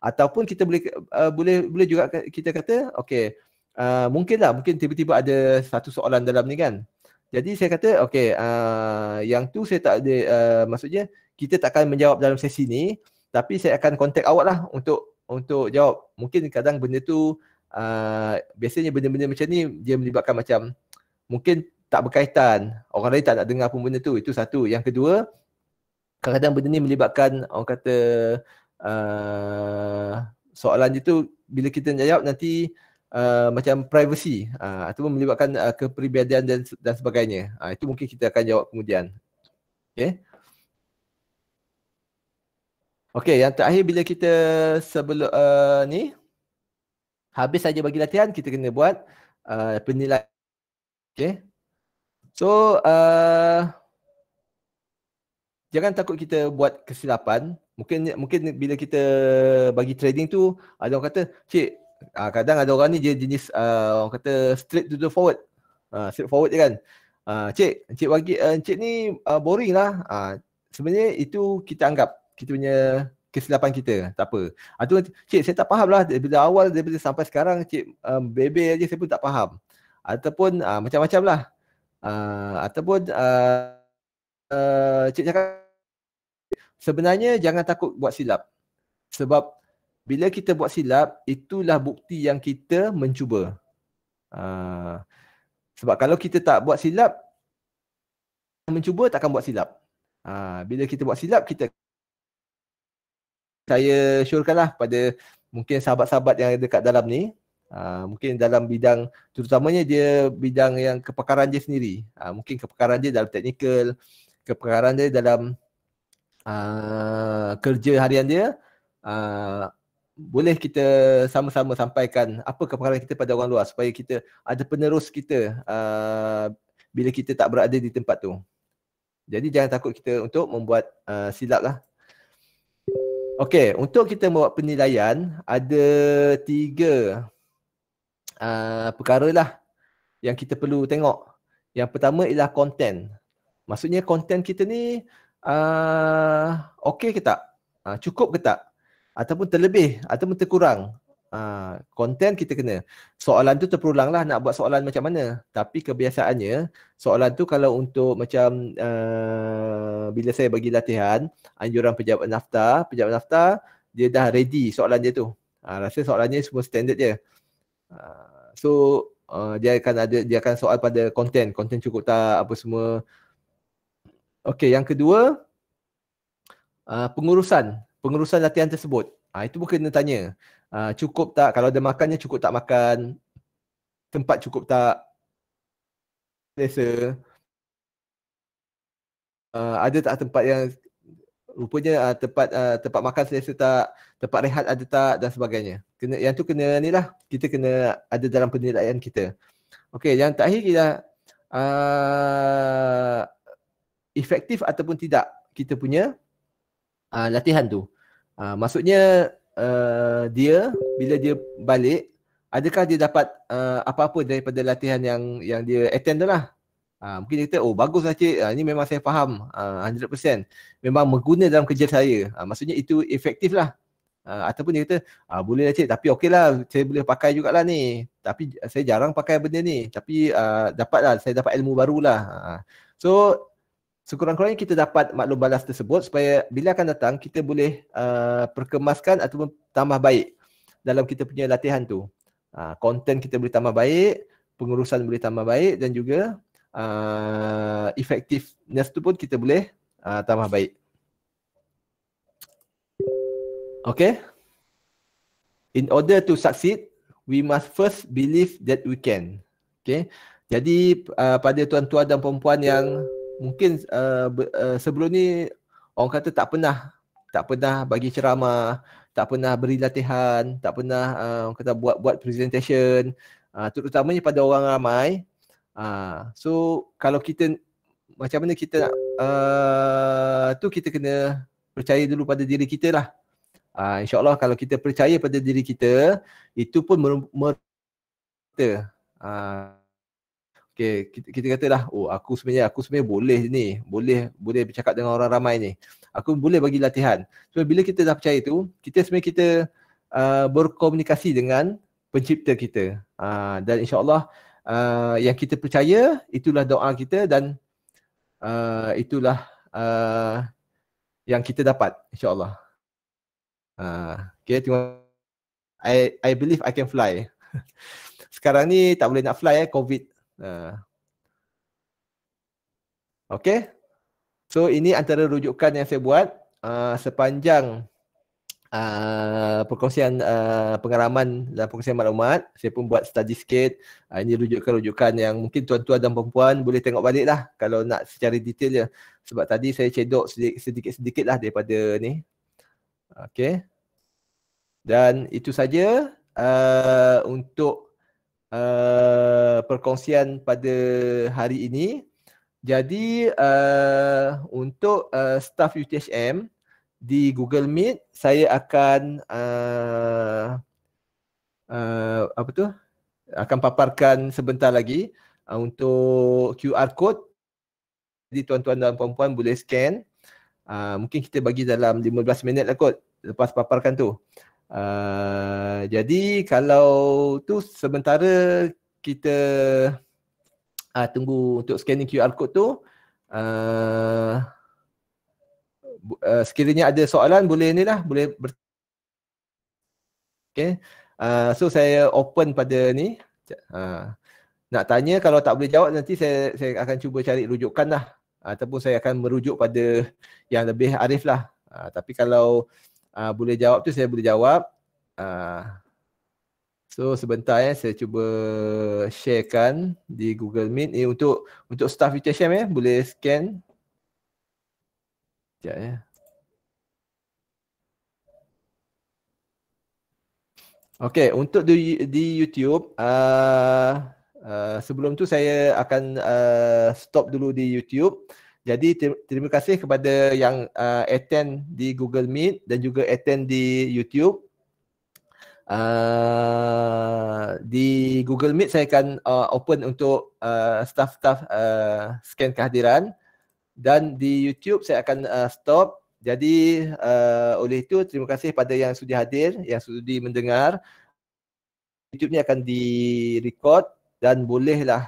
Ataupun kita boleh juga kita kata, okey, mungkin tiba-tiba ada satu soalan dalam ni kan. Jadi saya kata, okey, yang tu saya tak ada, maksudnya kita tak akan menjawab dalam sesi ni, tapi saya akan contact awak lah untuk jawab. Mungkin kadang benda tu, biasanya benda-benda macam ni dia melibatkan macam, mungkin tak berkaitan, orang lain tak nak dengar pun benda tu. Itu satu. Yang kedua, kadang-kadang benda ni melibatkan, orang kata, soalan dia tu bila kita nak jawab nanti macam privacy ataupun melibatkan kepribadian dan sebagainya. Itu mungkin kita akan jawab kemudian. Okey, yang terakhir bila kita sebelum ni habis saja bagi latihan, kita kena buat penilaian. Okey. So jangan takut kita buat kesilapan. Mungkin bila kita bagi trading tu, ada orang kata, cik, kadang ada orang ni dia jenis orang kata straight to the forward. Straight forward je kan. Cik bagi cik ni boring lah. Sebenarnya itu kita anggap kita punya kesilapan kita. Tak apa. Tu cik saya tak faham lah bila awal daripada sampai sekarang cik bebe aja saya pun tak faham. Ataupun macam-macam lah. Ataupun cik cakap sebenarnya jangan takut buat silap. Sebab bila kita buat silap, itulah bukti yang kita mencuba. Sebab kalau kita tak buat silap, mencuba takkan buat silap. Bila kita buat silap, saya syorkanlah pada mungkin sahabat-sahabat yang dekat dalam ni, mungkin dalam bidang, terutamanya dia bidang yang kepakaran dia sendiri. Mungkin kepakaran dia dalam teknikal, kepakaran dia dalam kerja harian dia, boleh kita sama-sama sampaikan apa kepakaran kita pada orang luar supaya kita ada penerus kita bila kita tak berada di tempat tu. Jadi jangan takut kita untuk membuat silap lah. Okey, untuk kita membuat penilaian ada 3 perkara lah yang kita perlu tengok. Yang pertama ialah konten. Maksudnya konten kita ni okey ke tak? Cukup ke tak? Ataupun terlebih ataupun terkurang. Konten kita kena. Soalan tu terulang lah nak buat soalan macam mana. Tapi kebiasaannya soalan tu kalau untuk macam bila saya bagi latihan anjuran pejabat naftar dia dah ready soalan dia tu. Rasa soalannya semua standard je. So dia akan soal pada konten cukup tak apa semua. Okey, yang kedua pengurusan latihan tersebut. Itu pun kena tanya. Cukup tak? Kalau ada makannya cukup tak makan? Tempat cukup tak? Selesa. Ada tak tempat yang rupanya tempat makan selesa tak? Tempat rehat ada tak? Dan sebagainya. Yang tu kena ni lah. Kita kena ada dalam penilaian kita. Okey, yang terakhir ialah efektif ataupun tidak kita punya latihan tu. Maksudnya dia bila dia balik, adakah dia dapat apa-apa daripada latihan yang dia attend tu lah. Mungkin dia kata, oh baguslah cik, ni memang saya faham 100%. Memang mengguna dalam kerja saya. Maksudnya itu efektif lah. Ataupun dia kata, boleh lah cik, tapi okey lah, saya boleh pakai jugalah ni. Tapi saya jarang pakai benda ni. Tapi saya dapat ilmu barulah. So, sekurang-kurangnya kita dapat maklum balas tersebut supaya bila akan datang kita boleh perkemaskan ataupun tambah baik dalam kita punya latihan tu. Konten kita boleh tambah baik, pengurusan boleh tambah baik dan juga effectiveness tu pun kita boleh tambah baik. Okay. In order to succeed, we must first believe that we can. Okay. Jadi pada tuan-tuan dan perempuan yang mungkin sebelum ni orang kata tak pernah bagi ceramah, tak pernah beri latihan, tak pernah orang kata buat presentation, terutamanya pada orang ramai. So kalau kita macam mana kita tu kita kena percaya dulu pada diri kita lah. InsyaAllah kalau kita percaya pada diri kita, itu pun kita okay, kita katalah, oh aku sebenarnya boleh ni, boleh bercakap dengan orang ramai ni. Aku boleh bagi latihan. So bila kita dah percaya tu, kita sebenarnya berkomunikasi dengan pencipta kita. Dan insya-Allah yang kita percaya itulah doa kita dan itulah yang kita dapat insya-Allah. Okay, I believe I can fly. Sekarang ni tak boleh nak fly COVID. Okay. So ini antara rujukan yang saya buat sepanjang perkongsian pengalaman dan perkongsian maklumat. Saya pun buat study sikit. Ini rujukan-rujukan yang mungkin tuan-tuan dan perempuan boleh tengok balik lah kalau nak secara detail je. Sebab tadi saya cedok sedikit-sedikit lah daripada ni. Okay. Dan itu saja untuk perkongsian pada hari ini. Jadi untuk staff UTHM di Google Meet, saya akan apa tu? Akan paparkan sebentar lagi untuk QR code. Jadi tuan-tuan dan puan-puan boleh scan. Mungkin kita bagi dalam 15 minit lah kot lepas paparkan tu. Jadi kalau tu sementara kita tunggu untuk scanning QR code tu, sekiranya ada soalan boleh ni lah, boleh okay. So saya open pada ni. Nak tanya, kalau tak boleh jawab nanti saya akan cuba cari rujukan lah. Ataupun saya akan merujuk pada yang lebih arif lah. Tapi kalau boleh jawab tu saya boleh jawab. So sebentar saya cuba sharekan di Google Meet. Untuk staff UTHM boleh scan. Sekejap ya. Okay, untuk di YouTube, sebelum tu saya akan stop dulu di YouTube. Jadi terima kasih kepada yang attend di Google Meet dan juga attend di YouTube. Di Google Meet saya akan open untuk staff-staff scan kehadiran, dan di YouTube saya akan stop. Jadi oleh itu terima kasih pada yang sudi hadir, yang sudi mendengar. YouTube ni akan di-record dan bolehlah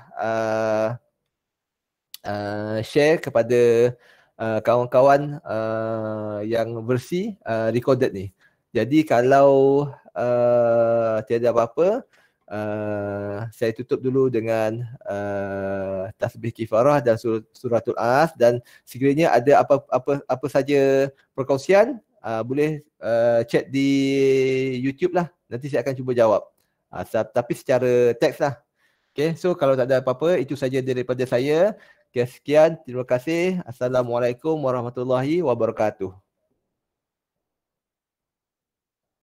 share kepada kawan-kawan yang versi recorded ni. Jadi kalau tiada apa-apa, saya tutup dulu dengan tasbih kifarah dan suratul As, dan sekiranya ada apa saja perkongsian, boleh chat di YouTube lah. Nanti saya akan cuba jawab. Tapi secara teks lah. Okay, so kalau tak ada apa-apa, itu saja daripada saya. Okay, sekian, terima kasih. Assalamualaikum warahmatullahi wabarakatuh.